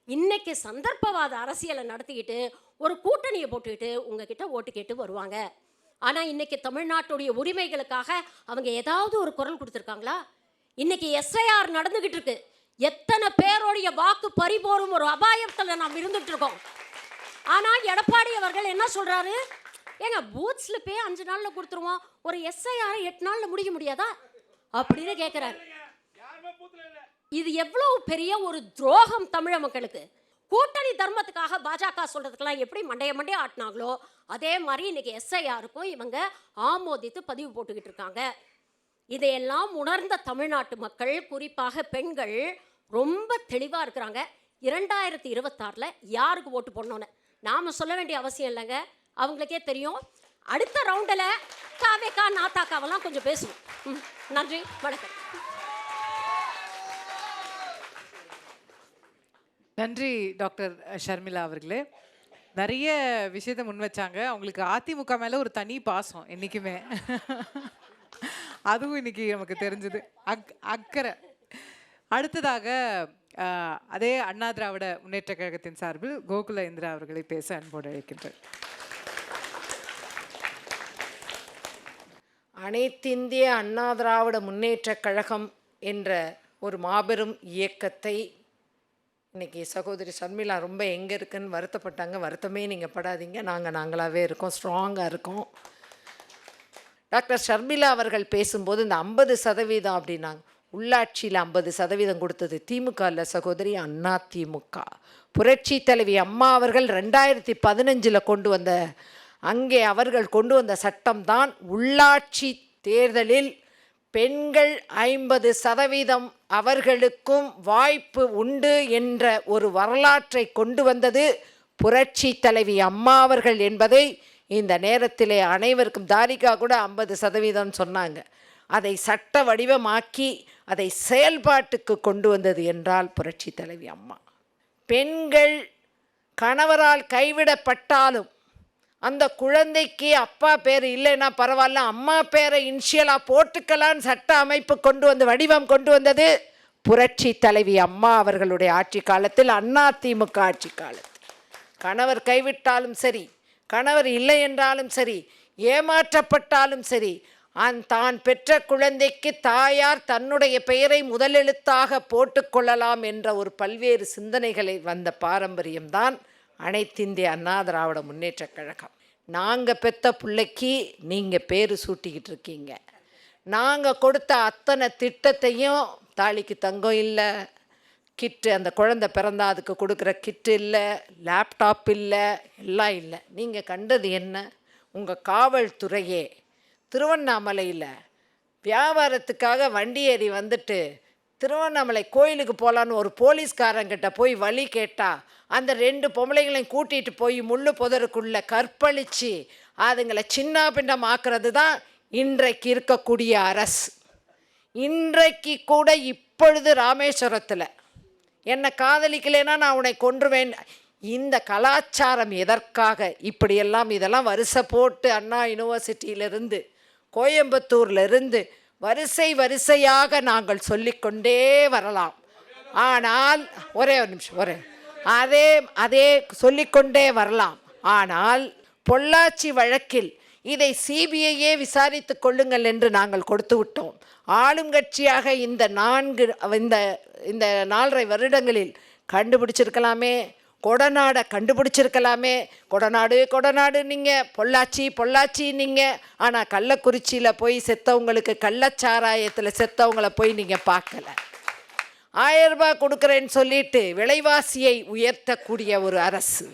இன்னைக்கு சந்தர்ப்பவாத அரசியலை நடத்திக்கிட்டு ஒரு கூட்டணியை போட்டுக்கிட்டு உங்ககிட்ட ஓட்டு கேட்டு வருவாங்க. ஆனால் இன்னைக்கு தமிழ்நாட்டுடைய உரிமைகளுக்காக அவங்க ஏதாவது ஒரு குரல் கொடுத்துருக்காங்களா? இன்னைக்கு SIR நடந்துகிட்டு இருக்கு. எத்தனை பேருடைய வாக்கு பறிபோரும் ஒரு அபாயத்தில் நாம் இருந்துட்டு இருக்கோம். ஆனால் எடப்பாடி அவர்கள் என்ன சொல்றாரு? ஏங்க பூத் ஸ்லிப்பே 5 நாளில் கொடுத்துருவோம், ஒரு SIR 8 நாளில் முடிக்க முடியாதா அப்படின்னு கேட்குறாரு. இது எவ்வளவு பெரிய ஒரு துரோகம் தமிழக மக்களுக்கு. கூட்டணி தர்மத்துக்காக பாஜக சொல்றதுக்கெல்லாம் எப்படி மண்டைய ஆட்டினாங்களோ அதே மாதிரி இன்னைக்கு SIRக்கும் இவங்க ஆமோதித்து பதிவு போட்டுக்கிட்டு இருக்காங்க. இதையெல்லாம் உணர்ந்த தமிழ்நாட்டு மக்கள், குறிப்பாக பெண்கள் ரொம்ப தெளிவாக இருக்கிறாங்க. 2026 யாருக்கு ஓட்டு போடணும்னு நாம் சொல்ல வேண்டிய அவசியம் இல்லைங்க. அவங்களுக்கே தெரியும். அடுத்த ரவுண்டில் தாவேக்கா நாத்தாக்காவெல்லாம் கொஞ்சம் பேசுவோம். நன்றி, வணக்கம். நன்றி டாக்டர் ஷர்மிளா அவர்களே. நிறைய விஷயத்தை முன் வச்சாங்க. அவங்களுக்கு அதிமுக மேலே ஒரு தனி பாசம் என்றைக்குமே. அதுவும் இன்னைக்கு நமக்கு தெரிஞ்சது. அக்கறை. அடுத்ததாக அதே அண்ணா திராவிட முன்னேற்ற கழகத்தின் சார்பில் கோகுல இந்திரா அவர்களை பேச அன்போடு அழைக்கின்றேன். அனைத்திந்திய அண்ணா திராவிட முன்னேற்ற கழகம் என்ற ஒரு மாபெரும் இயக்கத்தை இன்றைக்கி சகோதரி ஷர்மிளா ரொம்ப எங்கே இருக்குன்னு வருத்தப்பட்டாங்க. வருத்தமே நீங்கள் படாதீங்க, நாங்களாகவே இருக்கோம், ஸ்ட்ராங்காக இருக்கோம். டாக்டர் ஷர்மிளா அவர்கள் பேசும்போது இந்த 50% அப்படின்னாங்க. உள்ளாட்சியில் 50% கொடுத்தது திமுக இல்லை சகோதரி, அண்ணா திமுக. புரட்சி தலைவி அம்மா அவர்கள் 2015 கொண்டு வந்த அவர்கள் கொண்டு வந்த சட்டம்தான் உள்ளாட்சி தேர்தலில் பெண்கள் 50% அவர்களுக்கும் வாய்ப்பு உண்டு என்ற ஒரு வரலாற்றை கொண்டு வந்தது புரட்சி தலைவி அம்மா அவர்கள் என்பதை இந்த நேரத்திலே அனைவருக்கும், தாரிகா கூட 50% சொன்னாங்க, அதை சட்ட வடிவமாக்கி அதை செயல்பாட்டுக்கு கொண்டு வந்தது என்றால் புரட்சி தலைவி அம்மா. பெண்கள் கணவரால் கைவிடப்பட்டாலும் அந்த குழந்தைக்கு அப்பா பேர் இல்லைன்னா பரவாயில்ல, அம்மா பேரை இனிஷியலாக போட்டுக்கலான்னு சட்ட அமைப்பு கொண்டு வந்து வடிவம் கொண்டு வந்தது புரட்சி தலைவி அம்மா அவர்களுடைய ஆட்சி காலத்தில், அண்ணா திமுக ஆட்சி காலத்தில். கணவர் கைவிட்டாலும் சரி, கணவர் இல்லை என்றாலும் சரி, ஏமாற்றப்பட்டாலும் சரி, தான் பெற்ற குழந்தைக்கு தாயார் தன்னுடைய பெயரை முதலெழுத்தாக போட்டுக்கொள்ளலாம் என்ற ஒரு பல்வேறு சிந்தனைகளை வந்த பாரம்பரியம்தான் அனைத்திந்திய அண்ணா திராவிட முன்னேற்ற கழகம். நாங்கள் பெற்ற பிள்ளைக்கு நீங்கள் பேர் சூட்டிக்கிட்டு இருக்கீங்க. நாங்கள் கொடுத்த அத்தனை திட்டத்தையும், தாலிக்கு தங்கம் இல்லை, கிட்டு அந்த குழந்தை பிறந்தா அதுக்கு கொடுக்குற கிட்டு இல்லை, லேப்டாப் இல்லை, எல்லாம் இல்லை. நீங்கள் கண்டது என்ன? உங்கள் காவல்துறையே திருவண்ணாமலையில் வியாபாரத்துக்காக வண்டி ஏறி வந்துட்டு திருவண்ணாமலை கோயிலுக்கு போகலான்னு ஒரு போலீஸ்காரங்கிட்ட போய் வழி கேட்டால் அந்த 2 பொம்பளைங்களையும் கூட்டிகிட்டு போய் முள்ளு புதருக்குள்ளே கற்பழித்து அதுங்களை சின்ன பின்னம் ஆக்கிறது தான் இன்றைக்கு இருக்கக்கூடிய அரசு. இன்றைக்கு கூட இப்பொழுது ராமேஸ்வரத்தில் என்னை காதலிக்கலைன்னா நான் உன்னை கொன்றுவேன். இந்த கலாச்சாரம் எதற்காக? இப்படியெல்லாம் இதெல்லாம் வரிசை போட்டு அண்ணா யூனிவர்சிட்டியிலிருந்து கோயம்புத்தூர்லேருந்து வரிசையாக நாங்கள் சொல்லிக்கொண்டே வரலாம். ஆனால் ஒரே ஒரு நிமிஷம், அதே சொல்லிக்கொண்டே வரலாம். ஆனால் பொள்ளாச்சி வழக்கில் இதை சிபிஐயே விசாரித்து கொள்ளுங்கள் என்று நாங்கள் கொடுத்து விட்டோம். ஆளுங்கட்சியாக இந்த 4.5 வருடங்களில் கண்டுபிடிச்சிருக்கலாமே, கொடநாடை கண்டுபிடிச்சிருக்கலாமே. கொடநாடு நீங்கள், பொள்ளாச்சி நீங்கள். ஆனால் கள்ளக்குறிச்சியில் போய் செத்தவங்களுக்கு, கள்ளச்சாராயத்தில் செத்தவங்கள போய் நீங்கள் பார்க்கல. 1000 ரூபாய் கொடுக்குறேன்னு சொல்லிட்டு விலைவாசியை உயர்த்தக்கூடிய ஒரு அரசு,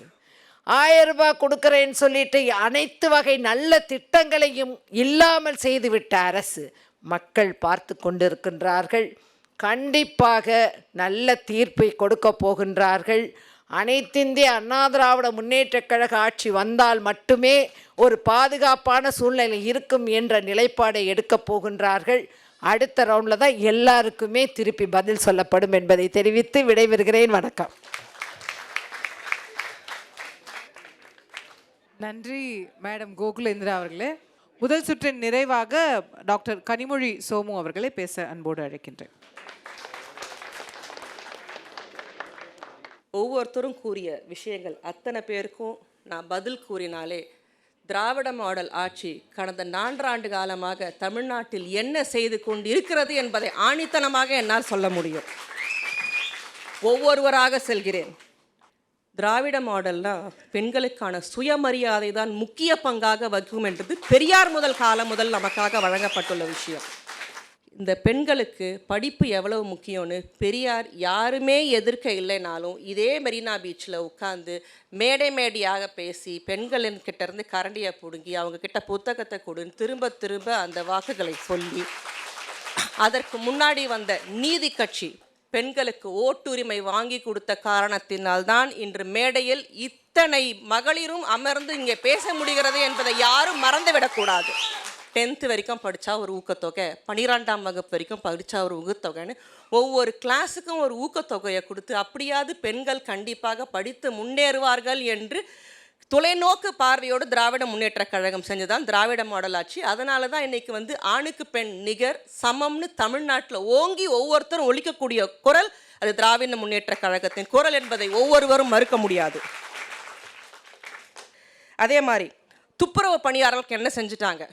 1000 ரூபாய் கொடுக்குறேன்னு சொல்லிட்டு அனைத்து வகை நல்ல திட்டங்களையும் இல்லாமல் செய்துவிட்ட அரசு. மக்கள் பார்த்து கொண்டிருக்கின்றார்கள். கண்டிப்பாக நல்ல தீர்ப்பை கொடுக்க போகின்றார்கள். அனைத்திந்திய அண்ணா திராவிட முன்னேற்ற கழக ஆட்சி வந்தால் மட்டுமே ஒரு பாதுகாப்பான சூழ்நிலை இருக்கும் என்ற நிலைப்பாடை எடுக்கப் போகின்றார்கள். அடுத்த ரவுண்டில் தான் எல்லாருக்குமே திருப்பி பதில் சொல்லப்படும் என்பதை தெரிவித்து விடைபெறுகிறேன். வணக்கம். நன்றி மேடம் கோகுல இந்திரா அவர்களே. முதல் சுற்றின் நிறைவாக டாக்டர் கனிமொழி சோமு அவர்களை பேச அன்போடு அழைக்கின்றேன். ஒவ்வொருத்தரும் கூறிய விஷயங்கள் அத்தனை பேருக்கும் நான் பதில் கூறினாலே திராவிட மாடல் ஆட்சி கடந்த 4 ஆண்டு காலமாக தமிழ்நாட்டில் என்ன செய்து கொண்டு இருக்கிறது என்பதை ஆணித்தனமாக என்னால் சொல்ல முடியும். ஒவ்வொருவராக செல்கிறேன். திராவிட மாடல்னா பெண்களுக்கான சுயமரியாதை தான் முக்கிய பங்காக வகிக்கும் என்றது பெரியார் காலம் முதல் நமக்காக வழங்கப்பட்டுள்ள விஷயம். இந்த பெண்களுக்கு படிப்பு எவ்வளவு முக்கியம்னு பெரியார் யாருமே எதிர்க்க இல்லைனாலும் இதே மெரினா பீச்சில் உட்காந்து மேடையாக பேசி பெண்களின்கிட்ட இருந்து கரண்டியை பிடுங்கி அவங்கக்கிட்ட புத்தகத்தை கொடுன்னு திரும்ப அந்த வாக்குகளை சொல்லி அதற்கு முன்னாடி வந்த நீதி கட்சி பெண்களுக்கு ஓட்டுரிமை வாங்கி கொடுத்த காரணத்தினால்தான் இன்று மேடையில் இத்தனை மகளிரும் அமர்ந்து இங்கே பேச முடிகிறது என்பதை யாரும் மறந்துவிடக்கூடாது. 10th வரைக்கும் படித்தா ஒரு ஊக்கத்தொகை, 12ஆம் வகுப்பு வரைக்கும் படித்தா ஒரு ஊக்கத்தொகைன்னு ஒவ்வொரு கிளாஸுக்கும் ஒரு ஊக்கத்தொகையை கொடுத்து அப்படியாவது பெண்கள் கண்டிப்பாக படித்து முன்னேறுவார்கள் என்று தொலைநோக்கு பார்வையோடு திராவிட முன்னேற்ற கழகம் செஞ்சுதான் திராவிட மாடல் ஆட்சி. அதனால தான் இன்னைக்கு வந்து ஆணுக்கு பெண் நிகர் சமம்னு தமிழ்நாட்டில் ஓங்கி ஒவ்வொருத்தரும் ஒலிக்கக்கூடிய குரல் அது திராவிட முன்னேற்ற கழகத்தின் குரல் என்பதை ஒவ்வொருவரும் மறுக்க முடியாது. அதே மாதிரி துப்புரவு பணியாளர்களுக்கு என்ன செஞ்சுட்டாங்க,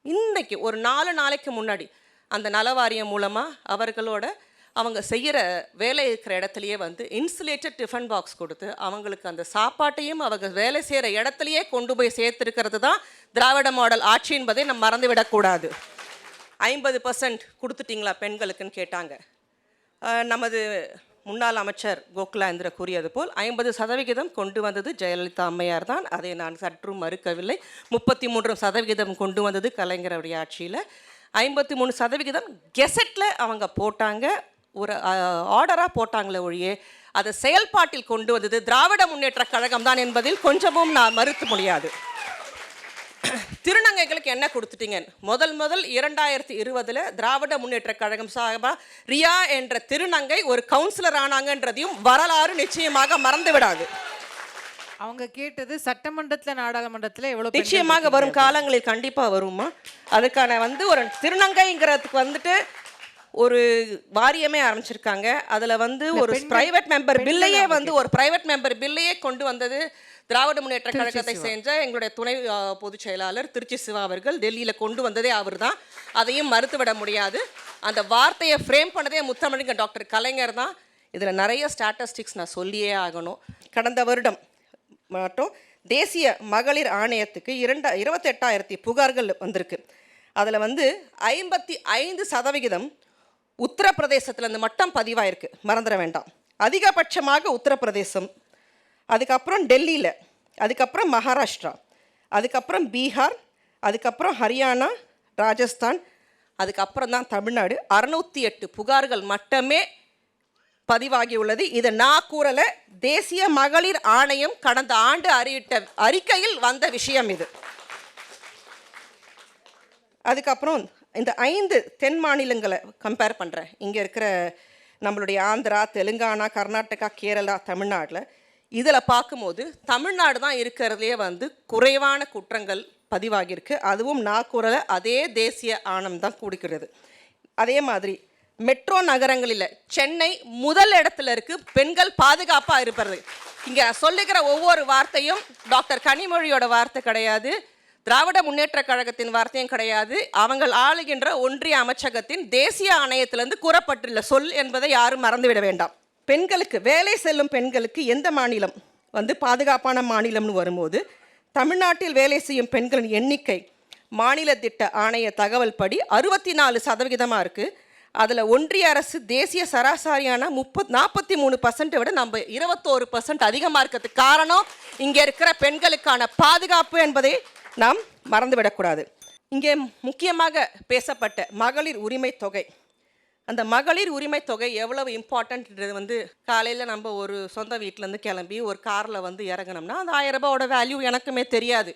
இன்னைக்கு ஒரு 4 நாளைக்கு முன்னாடி அந்த நலவாரியம் மூலமாக அவங்க செய்கிற வேலை இருக்கிற இடத்துலையே வந்து இன்சுலேட்டட் டிஃபன் பாக்ஸ் கொடுத்து அவங்களுக்கு அந்த சாப்பாட்டையும் அவங்க வேலை செய்கிற இடத்துலையே கொண்டு போய் சேர்த்துருக்கிறது தான் திராவிட மாடல் ஆட்சி என்பதை நம்ம மறந்துவிடக்கூடாது. 50% கொடுத்துட்டிங்களா பெண்களுக்குன்னு கேட்டாங்க. நமது முன்னாள் அமைச்சர் கோகுலேந்திர கூறியது போல் 50% கொண்டு வந்தது ஜெயலலிதா அம்மையார் தான். அதை நான் சற்றும் மறுக்கவில்லை. 33% கொண்டு வந்தது கலைஞருடைய ஆட்சியில். 53% கெசட்டில் அவங்க போட்டாங்க, ஒரு ஆர்டராக போட்டாங்களே ஒழிய அதை செயல்பாட்டில் கொண்டு வந்தது திராவிட முன்னேற்ற கழகம் தான் என்பதில் கொஞ்சமும் நான் மறுக்க முடியாது. திருநங்கைகளுக்கு என்ன கொடுத்துட்டீங்க? முதல் 2020 திராவிட முன்னேற்ற கழகம் சார்பா ரியா என்ற திருநங்கை ஒரு கவுன்சிலர் ஆனாங்கன்றதையும் வரலாறு நிச்சயமாக மறந்து விடாது. அவங்க கேட்டது சட்டமன்றத்தில் நாடாளுமன்றத்தில் எவ்வளோ நிச்சயமாக வரும் காலங்களில் கண்டிப்பாக வருமா. அதுக்கான வந்து ஒரு திருநங்கைங்கிறதுக்கு வந்துட்டு ஒரு வாரியமே ஆரம்பிச்சிருக்காங்க. அதில் வந்து ஒரு பிரைவேட் மெம்பர் பில்லையே கொண்டு வந்தது திராவிட முன்னேற்ற கழகத்தை செஞ்ச எங்களுடைய துணை பொதுச் செயலாளர் திருச்சி சிவா அவர்கள். டெல்லியில் கொண்டு வந்ததே அவர் தான். அதையும் மறுத்துவிட முடியாது. அந்த வார்த்தையை ஃப்ரேம் பண்ணதே முத்தமிழங்க டாக்டர் கலைஞர் தான். இதில் நிறைய ஸ்டாட்டிஸ்டிக்ஸ் நான் சொல்லியே ஆகணும். கடந்த வருடம் மட்டும் தேசிய மகளிர் ஆணையத்துக்கு 28,000 புகார்கள் வந்திருக்கு. அதில் வந்து 55% உத்தரப்பிரதேசத்துலேருந்து மட்டும் பதிவாயிருக்கு, மறந்துட வேண்டாம். அதிகபட்சமாக உத்தரப்பிரதேசம், அதுக்கப்புறம் டெல்லியில், அதுக்கப்புறம் மகாராஷ்டிரா, அதுக்கப்புறம் பீகார், அதுக்கப்புறம் ஹரியானா, ராஜஸ்தான், அதுக்கப்புறம் தான் தமிழ்நாடு. 608 புகார்கள் மட்டுமே பதிவாகியுள்ளது. இதை நான் கூறலை, தேசிய மகளிர் ஆணையம் கடந்த ஆண்டு அறிவித்த அறிக்கையில் வந்த விஷயம் இது. அதுக்கப்புறம் இந்த 5 தென் மாநிலங்களை கம்பேர் பண்ணுறேன். இங்கே இருக்கிற நம்மளுடைய ஆந்திரா, தெலுங்கானா, கர்நாடகா, கேரளா, தமிழ்நாட்டில் இதில் பார்க்கும்போது தமிழ்நாடு தான் இருக்கிறதுலே வந்து குறைவான குற்றங்கள் பதிவாகியிருக்கு. அதுவும் நான் கூறலை, அதே தேசிய ஆணையம் தான் கொடுக்கிறது. அதே மாதிரி மெட்ரோ நகரங்களில் சென்னை முதல் இடத்துல இருக்குது பெண்கள் பாதுகாப்பாக இருப்பது. இங்கே சொல்லுகிற ஒவ்வொரு வார்த்தையும் டாக்டர் கனிமொழியோட வார்த்தை கிடையாது, திராவிட முன்னேற்ற கழகத்தின் வார்த்தையும் கிடையாது, அவங்கள் ஆளுகின்ற ஒன்றிய அமைச்சகத்தின் தேசிய ஆணையத்திலிருந்து கூறப்பட்டுள்ள சொல் என்பதை யாரும் மறந்துவிட வேண்டாம். பெண்களுக்கு வேலை செல்லும் பெண்களுக்கு எந்த மாநிலம் வந்து பாதுகாப்பான மாநிலம்னு வரும்போது தமிழ்நாட்டில் வேலை செய்யும் பெண்களின் எண்ணிக்கை மாநில திட்ட ஆணைய தகவல் படி 64% இருக்குது. அதில் ஒன்றிய அரசு தேசிய சராசரியான 43% விட நம்ம 21% அதிகமாக இருக்கிறதுக்கு காரணம் இங்கே இருக்கிற பெண்களுக்கான பாதுகாப்பு என்பதை நாம் மறந்துவிடக்கூடாது. இங்கே முக்கியமாக பேசப்பட்ட மகளிர் உரிமை தொகை, அந்த மகளிர் உரிமை தொகை எவ்வளவு இம்பார்ட்டன்ட்ன்றது வந்து காலையில் நம்ம ஒரு சொந்த வீட்டிலேருந்து கிளம்பி ஒரு காரில் வந்து இறங்கினோம்னா அந்த 1000 ரூபாயோட வேல்யூ எனக்குமே தெரியாது.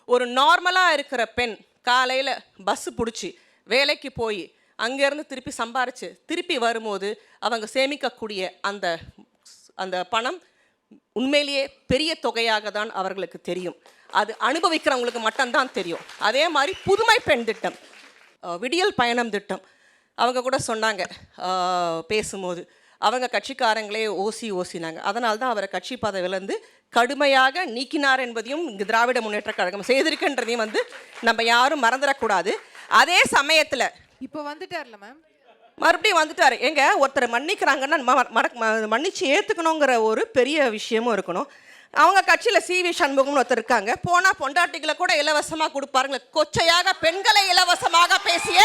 ஒரு நார்மலாக இருக்கிற பெண் காலையில் பஸ்ஸு பிடிச்சி வேலைக்கு போய் அங்கேருந்து திருப்பி சம்பாரித்து திருப்பி வரும்போது அவங்க சேமிக்கக்கூடிய அந்த பணம் உண்மையிலேயே பெரிய தொகையாக தான் அவர்களுக்கு தெரியும். அது அனுபவிக்கிறவங்களுக்கு மட்டும்தான் தெரியும். அதே மாதிரி புதுமை பெண் திட்டம், விடியல் பயணம் திட்டம், அவங்க கூட சொன்னாங்க பேசும்போது, அவங்க கட்சிக்காரங்களே ஓசினாங்க. அதனால தான் அவரை கட்சி பதவியிலேருந்து கடுமையாக நீக்கினார் என்பதையும் இங்கே திராவிட முன்னேற்ற கழகம் செய்திருக்கின்றதையும் வந்து நம்ம யாரும் மறந்துடக்கூடாது. அதே சமயத்தில் இப்போ வந்துட்டார்ல மேம், மறுபடியும் வந்துட்டார். எங்க ஒருத்தர் மன்னிக்கிறாங்கன்னா மன்னிச்சு ஏற்றுக்கணுங்கிற ஒரு பெரிய விஷயமும் இருக்கணும். அவங்க கட்சியில் CV சண்முகம்னு ஒருத்தர் இருக்காங்க, போனால் பொண்டாட்டிகளை கூட இலவசமாக கொடுப்பாருங்க. கொச்சையாக பெண்களை இலவசமாக பேசிய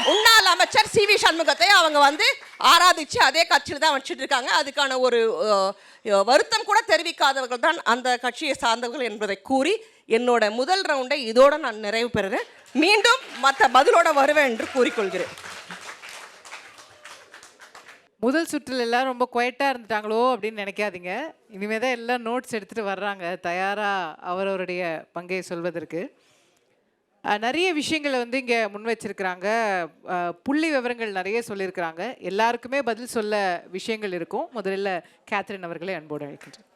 முன்னாள் அமைச்சர் CV சண்முகத்தை அவங்க வந்து ஆராதிச்சு அதே கட்சியில் தான் வச்சுட்டு இருக்காங்க. அதுக்கான ஒரு வருத்தம் கூட தெரிவிக்காதவர்கள் தான் அந்த கட்சியை சார்ந்தவர்கள் என்பதை கூறி என்னோட முதல் ரவுண்டை இதோடு நான் நிறைவு பெறுகிறேன். மீண்டும் மற்ற பதிலோட வருவேன் என்று கூறிக்கொள்கிறேன். முதல் சுற்றில் எல்லாரும் ரொம்ப குவைட்டாக இருந்துட்டாங்களோ அப்படின்னு நினைக்காதீங்க. இனிமேல் தான் எல்லாம் நோட்ஸ் எடுத்துகிட்டு வர்றாங்க தயாராக அவரவருடைய பங்கை சொல்வதற்கு. நிறைய விஷயங்களை வந்து இங்கே முன் வச்சிருக்கிறாங்க. புள்ளி விவரங்கள் நிறைய சொல்லியிருக்கிறாங்க. எல்லாருக்குமே பதில் சொல்ல விஷயங்கள் இருக்கும். முதல்ல கேத்ரின் அவர்களை அன்போடு அழைக்கின்றேன்.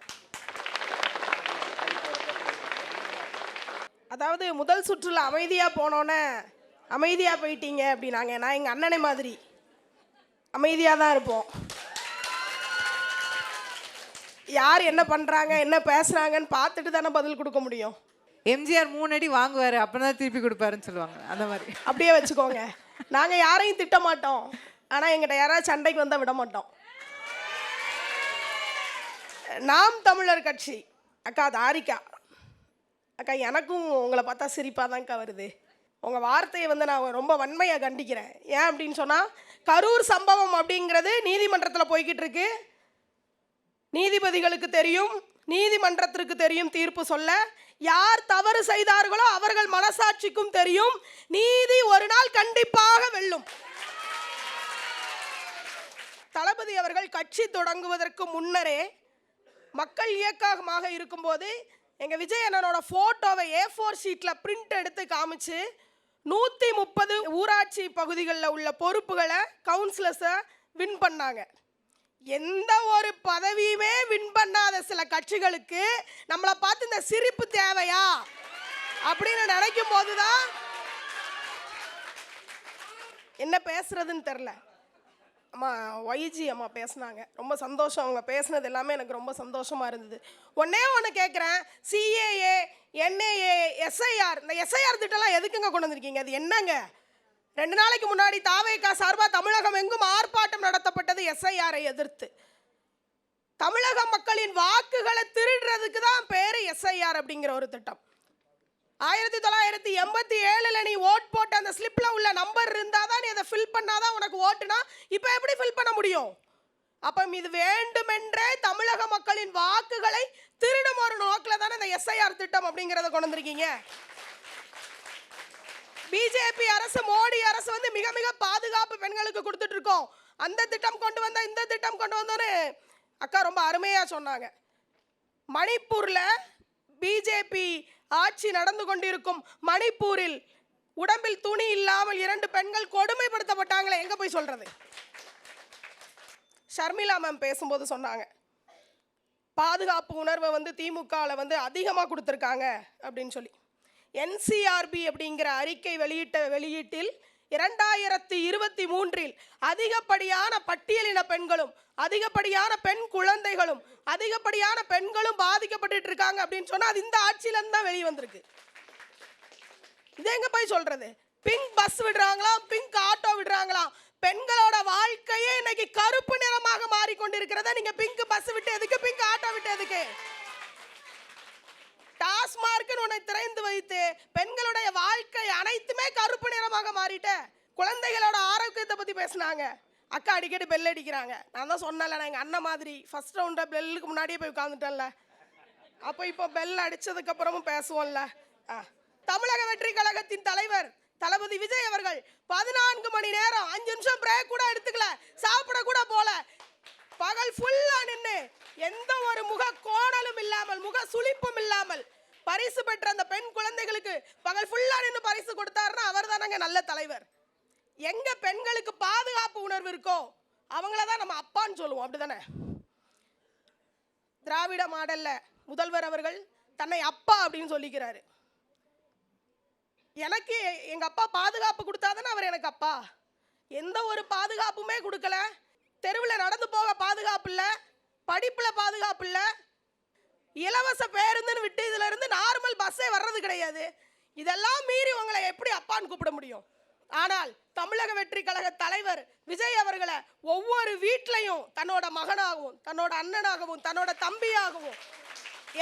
அதாவது முதல் சுற்றுல அமைதியாக போனோன்னே அமைதியாக போயிட்டீங்க அப்படின்னாங்க. நான் எங்கள் அண்ணனை மாதிரி அமைதியாக தான் இருப்போம். யார் என்ன பண்ணுறாங்க என்ன பேசுகிறாங்கன்னு பார்த்துட்டு தானே பதில் கொடுக்க முடியும். எம்ஜிஆர் 3 அடி வாங்குவார், அப்புறம் தான் திருப்பி கொடுப்பாருன்னு சொல்லுவாங்க. அந்த மாதிரி அப்படியே வச்சுக்கோங்க. நாங்கள் யாரையும் திட்ட மாட்டோம், ஆனால் எங்கிட்ட யாராவது சண்டைக்கு வந்தால் விட மாட்டோம். நாம் தமிழர் கட்சி அக்கா தாரிகா அக்கா, எனக்கும் உங்களை பார்த்தா சிரிப்பாக தான்க்கா வருது. உங்கள் வார்த்தையை வந்து நான் ரொம்ப வன்மையாக கண்டிக்கிறேன். ஏன் அப்படின்னு சொன்னால், கரூர் சம்பவம் அப்படிங்கிறது நீதிமன்றத்தில் போய்கிட்டு இருக்கு. நீதிபதிகளுக்கு தெரியும், நீதிமன்றத்திற்கு தெரியும் தீர்ப்பு சொல்ல. யார் தவறு செய்தார்களோ அவர்கள் மனசாட்சிக்கும் தெரியும். நீதி ஒரு நாள் கண்டிப்பாக வெல்லும். தளபதி அவர்கள் கட்சி தொடங்குவதற்கு முன்னரே மக்கள் இயக்கமாக இருக்கும்போது எங்கள் விஜய் அண்ணனோட ஃபோட்டோவை A4 ஷீட்டில் பிரிண்ட் எடுத்து காமிச்சு 130 ஊராட்சி பகுதிகளில் உள்ள பொறுப்புகளை கவுன்சிலர்ஸை வின் பண்ணாங்க. எந்த ஒரு பதவியுமே வின் பண்ணாத சில கட்சிகளுக்கு நம்மளை பார்த்து இந்த சிரிப்பு தேவையா அப்படின்னு நினைக்கும் போது தான் என்ன பேசுறதுன்னு தெரில. அம்மா ஒய்ஜி அம்மா பேசுனாங்க, ரொம்ப சந்தோஷம். அவங்க பேசுனது எல்லாமே எனக்கு ரொம்ப சந்தோஷமாக இருந்தது. ஒன்றே ஒன்று கேட்குறேன், CAA, NAA, SIR, இந்த SIR திட்டம்லாம் எதுக்குங்க கொண்டு வந்திருக்கீங்க? அது என்னங்க? 2 நாளைக்கு முன்னாடி தாவேகா சார்பாக தமிழகம் எங்கும் ஆர்ப்பாட்டம் நடத்தப்பட்டது SIR-ஐ எதிர்த்து. தமிழக மக்களின் வாக்குகளை திருடுறதுக்கு தான் பேர் SIR அப்படிங்கிற ஒரு திட்டம். 1987 நீ ஓட் போட்ட அந்த ஸ்லிப்பில் உள்ள நம்பர் இருந்தால் தான் நீ அதை ஃபில் பண்ணாதான் உனக்கு ஓட்டுனா, இப்போ எப்படி ஃபில் பண்ண முடியும்? அப்போ இது வேண்டுமென்றே தமிழக மக்களின் வாக்குகளை திருடும் ஒரு நோக்கில் தானே இந்த SIR திட்டம் அப்படிங்கிறத கொண்டு வந்திருக்கீங்க. பிஜேபி அரசு, மோடி அரசு வந்து மிக மிக பாதுகாப்பு பெண்களுக்கு கொடுத்துட்டு இருக்கோம். அந்த திட்டம் கொண்டு வந்தா, இந்த திட்டம் கொண்டு வந்தோன்னு அக்கா ரொம்ப அருமையாக சொன்னாங்க. மணிப்பூரில் பிஜேபி ஆட்சி நடந்து கொண்டிருக்கும் மணிப்பூரில் உடம்பில் துணி இல்லாமல் 2 பெண்கள் கொடுமைப்படுத்தப்பட்டாங்களே, எங்கே போய் சொல்கிறது? ஷர்மிளா மேம் பேசும்போது சொன்னாங்க, பாதுகாப்பு உணர்வை வந்து திமுகவில் வந்து அதிகமாக கொடுத்துருக்காங்க அப்படின்னு சொல்லி. NCRB அப்படிங்கிற அறிக்கை வெளியீட்டில் 2023 அதிகப்படியான பட்டியலின பெண்களும் அதிகப்படியான பெண் குழந்தைகளும் அதிகப்படியான பெண்களும் பாதிக்கப்பட்டு இருக்காங்க அப்படின்னு சொன்னா அது இந்த ஆட்சியில தான் வெளியே வந்திருக்கு. இது எங்க போய் சொல்றது? பிங்க் பஸ் விடுறாங்களாம், பிங்க் ஆட்டோ விடுறாங்களாம். பெண்களோட வாழ்க்கையே இன்னைக்கு கருப்பு நிறமாக மாறிக்கொண்டிருக்கிறத நீங்க பிங்க் பஸ் விட்டு எதுக்கு, பிங்க் ஆட்டோ விட்டு எதுக்கு? டாஸ்மார்க்னு உன்னை திறந்து வைத்து பெண்களுடைய வாழ்க்கை அனைத்துமே கருப்பு நிறமாக மாறிட்ட. குழந்தைகளோட ஆரோக்கியத்தை பத்தி பேசினாங்க. அக்கா அடிக்கடி பெல் அடிக்கிறாங்க. நான் தான் சொன்னேன்ல, நான் எங்கள் அண்ணன் மாதிரி ஃபர்ஸ்ட் ரவுண்டில் பெல்லுக்கு முன்னாடியே போய் உட்காந்துட்டேன்ல. அப்போ இப்போ பெல் அடித்ததுக்கு அப்புறமும் பேசுவோம்ல. தமிழக வெற்றி கழகத்தின் தலைவர் தளபதி விஜய் அவர்கள் 14 மணி நேரம் 5 நிமிஷம் பிரேக் கூட எடுத்துக்கல, சாப்பிட கூட போல, பகல் ஃபுல்லா நின்று எந்த ஒரு முக கோணலும் இல்லாமல், முக சுளிப்பும் இல்லாமல் பரிசு பெற்ற அந்த பெண் குழந்தைகளுக்கு பகல் ஃபுல்லா நின்று பரிசு கொடுத்தாருன்னா அவர் தானங்க நல்ல தலைவர். எங்க பெண்களுக்கு பாதுகாப்பு உணர்வு இருக்கோ அவங்கள தான் நம்ம அப்பான்னு சொல்லுவோம், அப்படிதானே? திராவிட மாடல்ல முதல்வர் அவர்கள் தன்னை அப்பா அப்படின்னு சொல்லிக்கிறாரு. எனக்கு எங்க அப்பா பாதுகாப்பு கொடுத்தாதானே அவர் எனக்கு அப்பா. எந்த ஒரு பாதுகாப்புமே கொடுக்கல. தெருவில் நடந்து போக பாதுகாப்பு இல்லை, படிப்புல பாதுகாப்பு இல்லை, இலவச பேருந்துன்னு விட்டு இதுல இருந்து நார்மல் பஸ்ஸே வர்றது கிடையாது. இதெல்லாம் மீறி உங்களை எப்படி அப்பான்னு கூப்பிட முடியும்? ஆனால் தமிழக வெற்றி கழக தலைவர் விஜய் அவர்களை ஒவ்வொரு வீட்லையும் தன்னோட மகனாகவும் தன்னோட அண்ணனாகவும் தன்னோட தம்பியாகவும்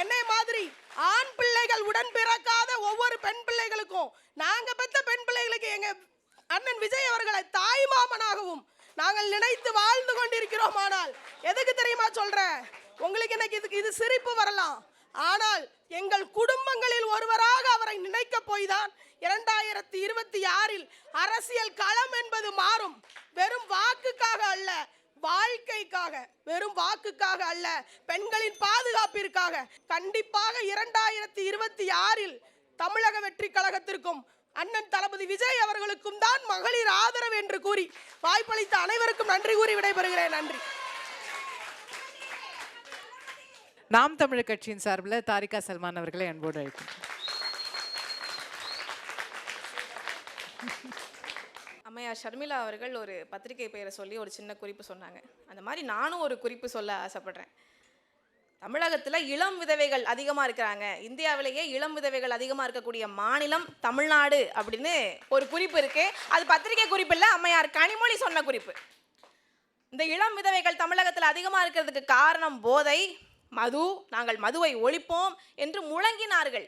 என்னை மாதிரி ஆண் பிள்ளைகள் உடன் பிறக்காத ஒவ்வொரு பெண் பிள்ளைகளுக்கும், நாங்க பெற்ற பெண் பிள்ளைகளுக்கு எங்க அண்ணன் விஜய் அவர்களை தாய் மாமனாகவும் நாங்கள் நினைத்து வாழ்ந்து கொண்டிருக்கிறோம். ஆனால் எதுக்கு தெரியுமா சொல்றேன்? உங்களுக்கு இன்னைக்கு இது சிரிப்பு வரலாம், ஆனால் எங்கள் குடும்பங்களில் ஒருவராக அவரை நினைக்க போய்தான் 2026 அரசியல் களம் என்பது மாறும். வெறும் வாக்குக்காக அல்ல, வாழ்க்கைக்காக, வெறும் வாக்குக்காக அல்ல, பெண்களின் பாதுகாப்பிற்காக கண்டிப்பாக 2026 தமிழக வெற்றி கழகத்திற்கும் அண்ணன் தளபதி விஜய் அவர்களுக்கும் தான் மகளிர் ஆதரவு என்று கூறி வாய்ப்பளித்த அனைவருக்கும் நன்றி கூறி விடைபெறுகிறேன். நன்றி. நாம் தமிழர் கட்சியின் சார்பில் தாரிகா சல்மான் அவர்களை அன்போடு அழைக்கிறேன். அம்மையார் ஷர்மிளா அவர்கள் ஒரு பத்திரிகை பெயரை சொல்லி ஒரு சின்ன குறிப்பு சொன்னாங்க. அந்த மாதிரி நானும் ஒரு குறிப்பு சொல்ல ஆசைப்படுறேன். தமிழகத்தில் இளம் விதவைகள் அதிகமாக இருக்கிறாங்க, இந்தியாவிலேயே இளம் விதவைகள் அதிகமாக இருக்கக்கூடிய மாநிலம் தமிழ்நாடு அப்படின்னு ஒரு குறிப்பு இருக்கு. அது பத்திரிகை குறிப்பு இல்லை, அம்மையார் கனிமொழி சொன்ன குறிப்பு. இந்த இளம் விதவைகள் தமிழகத்தில் அதிகமாக இருக்கிறதுக்கு காரணம் போதை, மது, நாங்கள் மதுவை ஒழிப்போம் என்று முழங்கினார்கள்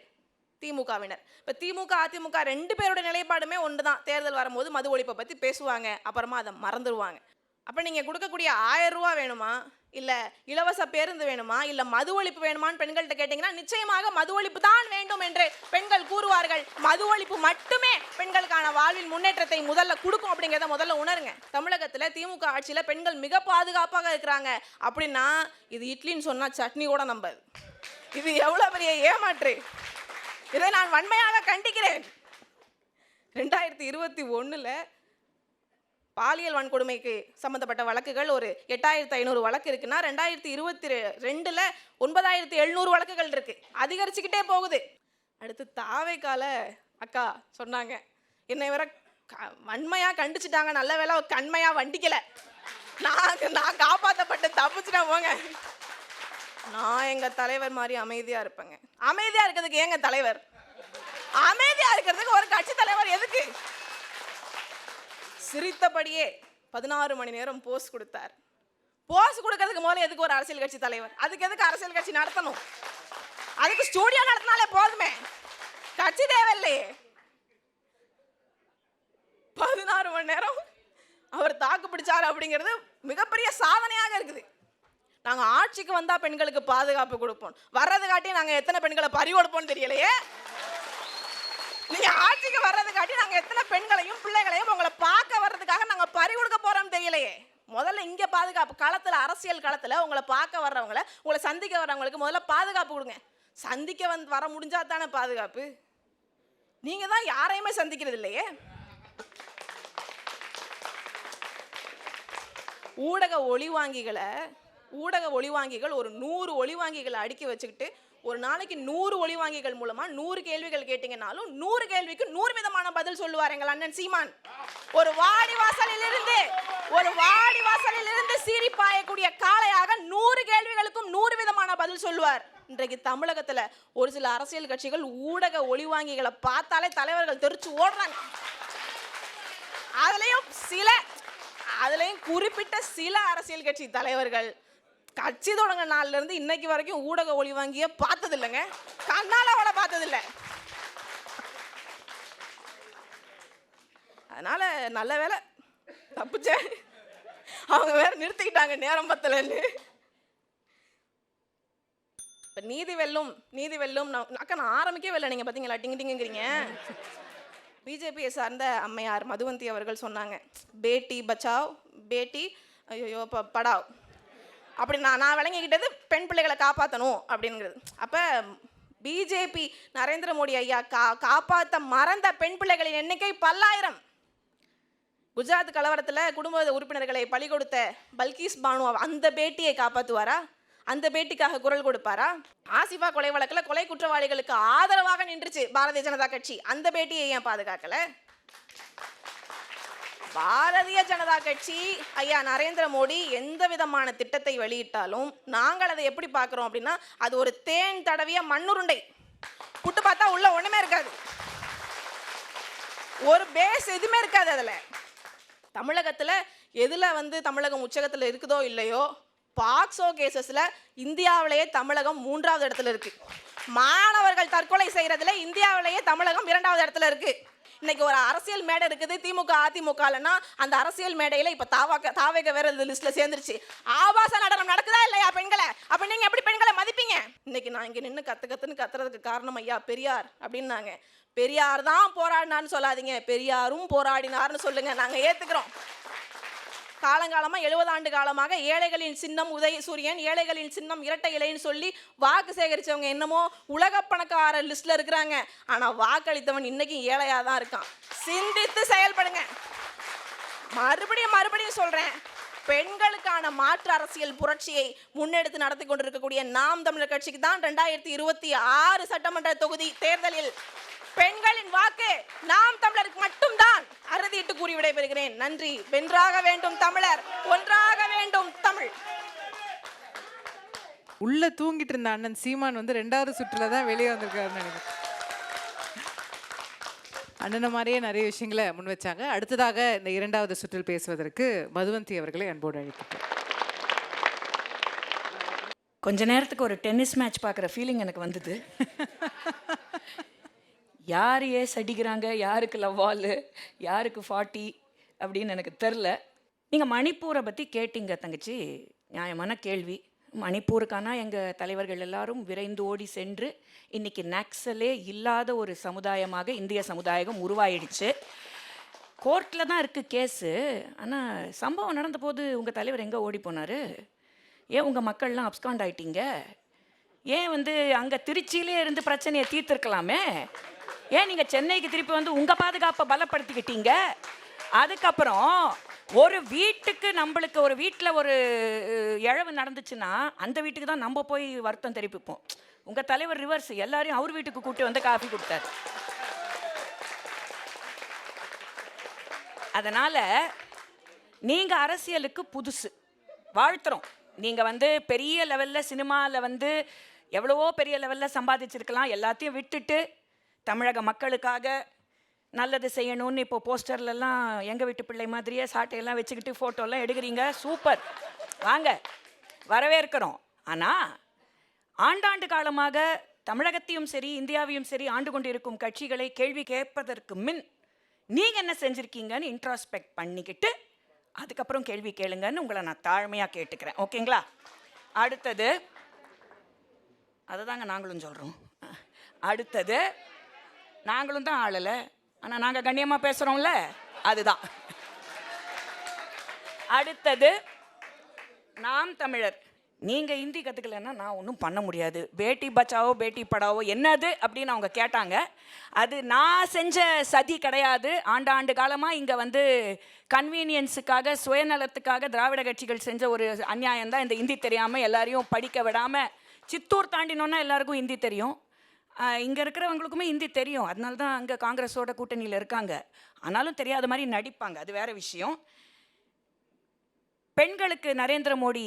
திமுகவினர். இப்போ திமுக அதிமுக 2 பேரோட நிலைப்பாடுமே ஒன்று தான். தேர்தல் வரும்போது மது ஒழிப்பை பற்றி பேசுவாங்க, அப்புறமா அதை மறந்துடுவாங்க. அப்போ நீங்கள் கொடுக்கக்கூடிய 1000 ரூபா வேணுமா, இல்லை இலவச பேருந்து வேணுமா, இல்லை மது ஒழிப்பு வேணுமான்னு பெண்கள்கிட்ட கேட்டிங்கன்னா நிச்சயமாக மது ஒழிப்பு தான் வேண்டும் என்று பெண்கள் கூறுவார்கள். மது ஒழிப்பு மட்டுமே பெண்களுக்கான வாழ்வில் முன்னேற்றத்தை முதல்ல கொடுக்கும் அப்படிங்கிறத முதல்ல உணருங்க. தமிழகத்தில் திமுக ஆட்சியில் பெண்கள் மிக பாதுகாப்பாக இருக்கிறாங்க அப்படின்னா இது இட்லின்னு சொன்னால் சட்னி கூட நம்பாது. இது எவ்வளோ பெரிய ஏமாற்று! இதை நான் வன்மையாக கண்டிக்கிறேன். 2021 பாலியல் வன்கொடுமைக்கு சம்பந்தப்பட்ட வழக்குகள் ஒரு 8500 வழக்கு இருக்குன்னா 2022 9700 வழக்குகள் இருக்கு. அதிகரிச்சுக்கிட்டே போகுது. அடுத்து தாவேக்கால அக்கா சொன்னாங்க, என்னை வேற வன்மையா கண்டிச்சுட்டாங்க, நல்ல வேலை கண்மையா வண்டிக்கல, நான் காப்பாற்றப்பட்டு தப்பிச்சுட்டேன் போங்க. நான் எங்க தலைவர் மாதிரி அமைதியா இருப்பேங்க. அமைதியா இருக்கிறதுக்கு ஏங்க தலைவர்? அமைதியா இருக்கிறதுக்கு ஒரு கட்சி தலைவர் எதுக்கு? சிரித்தபடியே 16 மணி நேரம் போஸ்ட் கொடுத்தார். போஸ்ட் கொடுக்கறதுக்கு முதல்ல எதுக்கு ஒரு அரசியல் கட்சி தலைவர்? அதுக்கு எதுக்கு அரசியல் கட்சி நடத்தணும்? அதுக்கு ஸ்டூடியோ நடத்தினாலே போதுமே, கட்சி தேவையில்லையே. 16 மணி நேரம் அவர் தாக்கு பிடிச்சாரு அப்படிங்கிறது மிகப்பெரிய சாதனையாக இருக்குது. நாங்கள் ஆட்சிக்கு வந்தால் பெண்களுக்கு பாதுகாப்பு கொடுப்போம், வர்றது காட்டி நாங்கள் எத்தனை பெண்களை பறி கொடுப்போம்னு தெரியலையே. நீங்கள் ஆட்சிக்கு வர்றது காட்டி நாங்கள் எத்தனை பெண்களையும் பிள்ளைகளையும் உங்களை பார்க்க வர்றதுக்காக நாங்கள் பறி கொடுக்க போகிறோம்னு தெரியலையே. முதல்ல இங்கே பாதுகாப்பு களத்தில், அரசியல் களத்தில் உங்களை பார்க்க வர்றவங்களை, உங்களை சந்திக்க வர்றவங்களுக்கு முதல்ல பாதுகாப்பு கொடுங்க. சந்திக்க வர முடிஞ்சா தானே பாதுகாப்பு. நீங்கள் தான் யாரையுமே சந்திக்கிறது இல்லையே. ஊடக ஒளிவாங்கிகள் ஒரு 100 ஒளிவாங்கிகளை அடுக்கி வச்சுக்கிட்டு ஒரு நாளைக்கு 100 ஒளிவாங்கிகள் மூலமா 100 கேள்விகள் கேட்டீங்கன்னாலும் 100 கேள்விக்கு 100 விதமான பதில் சொல்லுவார் எங்கள் அண்ணன் சீமான். ஒரு வாடிவாசலில் இருந்து சீறி பாயக்கூடிய காளையாக 100 கேள்விகளுக்கும் 100 விதமான பதில் சொல்லுவார். இன்றைக்கு தமிழகத்துல ஒரு சில அரசியல் கட்சிகள் ஊடக ஒளிவாங்கிகளை பார்த்தாலே தலைவர்கள் தெரிச்சு ஓடுறாங்க. அதுலயும் குறிப்பிட்ட சில அரசியல் கட்சி தலைவர்கள் கட்சி தொடங்க நாள்ல இருந்து இன்னைக்கு வரைக்கும் ஊடக ஒளிவாங்கிய பார்த்தது இல்லைங்க, கண்ணால அவளை பார்த்ததில்லை. அதனால நல்ல வேலை தப்புச்சே, அவங்க வேற நிறுத்திக்கிட்டாங்க நேரம் பத்தலன்னு. இப்போ நீதி வெல்லும் அக்கா நான் ஆரம்பிக்கவே இல்லை, நீங்கள் பார்த்தீங்களா டிங்கு டிங்குங்கிறீங்க. பிஜேபியை சார்ந்த அம்மையார் மதுவந்தி அவர்கள் சொன்னாங்க, பேட்டி பச்சாவ் பேட்டி ஐயோ படாவ் அப்படி நான் விளங்கிக்கிட்டது பெண் பிள்ளைகளை காப்பாற்றணும் அப்படிங்கிறது. அப்போ பிஜேபி நரேந்திர மோடி ஐயா காப்பாற்ற மறந்த பெண் பிள்ளைகளின் எண்ணிக்கை 10,000. குஜராத் கலவரத்தில் குடும்ப உறுப்பினர்களை பலி கொடுத்த பல்கீஸ் பானு அந்த பேட்டியை காப்பாற்றுவாரா? அந்த பேட்டிக்காக குரல் கொடுப்பாரா? ஆசிஃபா கொலை வழக்கில் கொலை குற்றவாளிகளுக்கு ஆதரவாக நின்றுச்சு பாரதிய ஜனதா கட்சி, அந்த பேட்டியை ஏன் பாதுகாக்கல? பாரதிய ஜனதா கட்சி ஐயா நரேந்திர மோடி எந்த விதமான திட்டத்தை வெளியிட்டாலும் நாங்கள் அதை எப்படி பார்க்குறோம் அப்படின்னா, அது ஒரு தேன் தடவிய மண்ணுருண்டை. புட்டு பார்த்தா உள்ள ஒண்ணுமே இருக்காது, ஒரு பேஸ் எதுவுமே இருக்காது. அதில் தமிழகத்தில் எதில் தமிழகம் உச்சகத்தில் இருக்குதோ இல்லையோ, பாக்ஸோ கேசஸ்ல இந்தியாவிலேயே தமிழகம் 3வது இடத்துல இருக்கு. மாணவர்கள் தற்கொலை செய்யறதுல இந்தியாவிலேயே தமிழகம் 2வது இடத்துல இருக்கு. இன்னைக்கு ஒரு அரசியல் மேடை இருக்குது திமுக அதிமுகலன்னா, அந்த அரசியல் மேடையில இப்ப தாவேக வேற லிஸ்ட்ல சேர்ந்துருச்சு. ஆபாச நடனம் நடக்குதா இல்லையா பெண்களை? அப்ப நீங்க எப்படி பெண்களை மதிப்பீங்க? இன்னைக்கு நான் இங்க நின்று கத்துன்னு கத்துறதுக்கு காரணம் ஐயா பெரியார் அப்படின்னாங்க. பெரியார் தான் போராடினார்னு சொல்லாதீங்க, பெரியாரும் போராடினார்னு சொல்லுங்க, நாங்க ஏத்துக்கிறோம். காலங்காலமாக 70 ஆண்டு காலமாக ஏழைகளின் சின்னம் உதயசூரியன், ஏழைகளின் சின்னம் இரட்டை இலைன்னு சொல்லி வாக்கு சேகரித்தவங்க என்னமோ உலக பணக்கார லிஸ்ட்டில் இருக்கிறாங்க. ஆனால் வாக்களித்தவன் இன்னைக்கும் ஏழையாக தான் இருக்கான். சிந்தித்து செயல்படுங்க. மறுபடியும் சொல்கிறேன், பெண்களுக்கான மாற்று அரசியல் புரட்சியை முன்னெடுத்து நடத்தி கொண்டிருக்கக்கூடிய நாம் தமிழர் கட்சிக்கு தான் 2026 சட்டமன்ற தொகுதி தேர்தலில் பெண்களின் வாக்கு நாம் தமிழருக்கு மட்டும்தான். அறுதியிட்டு கூறி விடைபெறுகிறேன். நன்றி. வென்றாக வேண்டும் தமிழர், ஒன்றாக வேண்டும் தமிழ். உள்ள தூங்கிட்டு இருந்த அண்ணன் சீமான் வந்து 2வது சுற்றுல தான் வெளியே வந்திருக்காருன்னு நினைக்கிறேன். அண்ணனை மாதிரியே நிறைய விஷயங்களை முன் வச்சாங்க. அடுத்ததாக இந்த 2வது சுற்றில் பேசுவதற்கு மதுவந்தி அவர்களை அன்போடு அழைக்கிறேன். கொஞ்ச நேரத்துக்கு ஒரு டென்னிஸ் மேட்ச் பார்க்குற ஃபீலிங் எனக்கு வந்தது. யார் ஏஸ் அடிக்கிறாங்க, யாருக்கு லவ்வால், யாருக்கு 40 அப்படின்னு எனக்கு தெரில. நீங்கள் மணிப்பூரை பற்றி கேட்டீங்க தங்கச்சி, நியாயமான கேள்வி. மணிப்பூருக்கான எங்கள் தலைவர்கள் எல்லாரும் விரைந்து ஓடி சென்று இன்றைக்கி நக்சலே இல்லாத ஒரு சமுதாயமாக இந்திய சமுதாயம் உருவாயிடுச்சு. கோர்ட்டில் தான் இருக்குது கேஸு. ஆனால் சம்பவம் நடந்த போது உங்கள் தலைவர் எங்கே ஓடி போனார்? ஏன் உங்கள் மக்கள்லாம் அப்ஸ்காண்ட் ஆயிட்டீங்க? ஏன் வந்து அங்கே திருச்சியிலே இருந்து பிரச்சனையை தீர்த்துருக்கலாமே? ஏன் நீங்கள் சென்னைக்கு திருப்பி வந்து உங்கள் பாதுகாப்பை பலப்படுத்திக்கிட்டீங்க? அதுக்கப்புறம் ஒரு வீட்டுக்கு நம்மளுக்கு ஒரு வீட்டில் ஒரு இழவு நடந்துச்சுன்னா அந்த வீட்டுக்கு தான் நம்ம போய் வருத்தம் தெரிவிப்போம். உங்கள் தலைவர் ரிவர்ஸ், எல்லாரையும் அவர் வீட்டுக்கு கூட்டி வந்து காஃபி கொடுத்தாரு. அதனால் நீங்கள் அரசியலுக்கு புதுசு, வாழ்த்துறோம். நீங்கள் வந்து பெரிய லெவலில் சினிமாவில் வந்து எவ்வளவோ பெரிய லெவலில் சம்பாதிச்சிருக்கலாம். எல்லாத்தையும் விட்டுட்டு தமிழக மக்களுக்காக நல்லது செய்யணும்னு இப்போ போஸ்டர்லலாம் எங்கள் வீட்டு பிள்ளை மாதிரியே சாட்டையெல்லாம் வச்சுக்கிட்டு ஃபோட்டோலாம் எடுக்கிறீங்க. சூப்பர், வாங்க, வரவேற்கிறோம். ஆனால் ஆண்டாண்டு காலமாக தமிழகத்தையும் சரி இந்தியாவையும் சரி ஆண்டு கொண்டிருக்கும் கட்சிகளை கேள்வி கேட்பதற்கு முன் நீங்கள் என்ன செஞ்சுருக்கீங்கன்னு இன்ட்ராஸ்பெக்ட் பண்ணிக்கிட்டு அதுக்கப்புறம் கேள்வி கேளுங்கன்னு உங்களை நான் தாழ்மையாக கேட்டுக்கிறேன். ஓகேங்களா? அடுத்தது அதுதாங்க நாங்களும் சொல்கிறோம். அடுத்தது நாங்களும் தான் ஆளலை, ஆனால் நாங்கள் கண்ணியமாக பேசுகிறோம்ல, அதுதான். அடுத்தது நாம் தமிழர். நீங்கள் ஹிந்தி கற்றுக்கலன்னா நான் ஒன்றும் பண்ண முடியாது. பேட்டி பச்சாவோ பேட்டி படாவோ என்னது அப்படின்னு அவங்க கேட்டாங்க. அது நான் செஞ்ச சதி கிடையாது. ஆண்டாண்டு காலமாக இங்கே வந்து கன்வீனியன்ஸுக்காக சுயநலத்துக்காக திராவிட கட்சிகள் செஞ்ச ஒரு அநியாயம் தான் இந்த ஹிந்தி தெரியாமல் எல்லாரையும் படிக்க விடாமல். சித்தூர் தாண்டினோன்னா எல்லாருக்கும் ஹிந்தி தெரியும். இங்கே இருக்கிறவங்களுக்குமே ஹிந்தி தெரியும். அதனால தான் அங்கே காங்கிரஸோட கூட்டணியில் இருக்காங்க. ஆனாலும் தெரியாத மாதிரி நடிப்பாங்க, அது வேறு விஷயம். பெண்களுக்கு நரேந்திர மோடி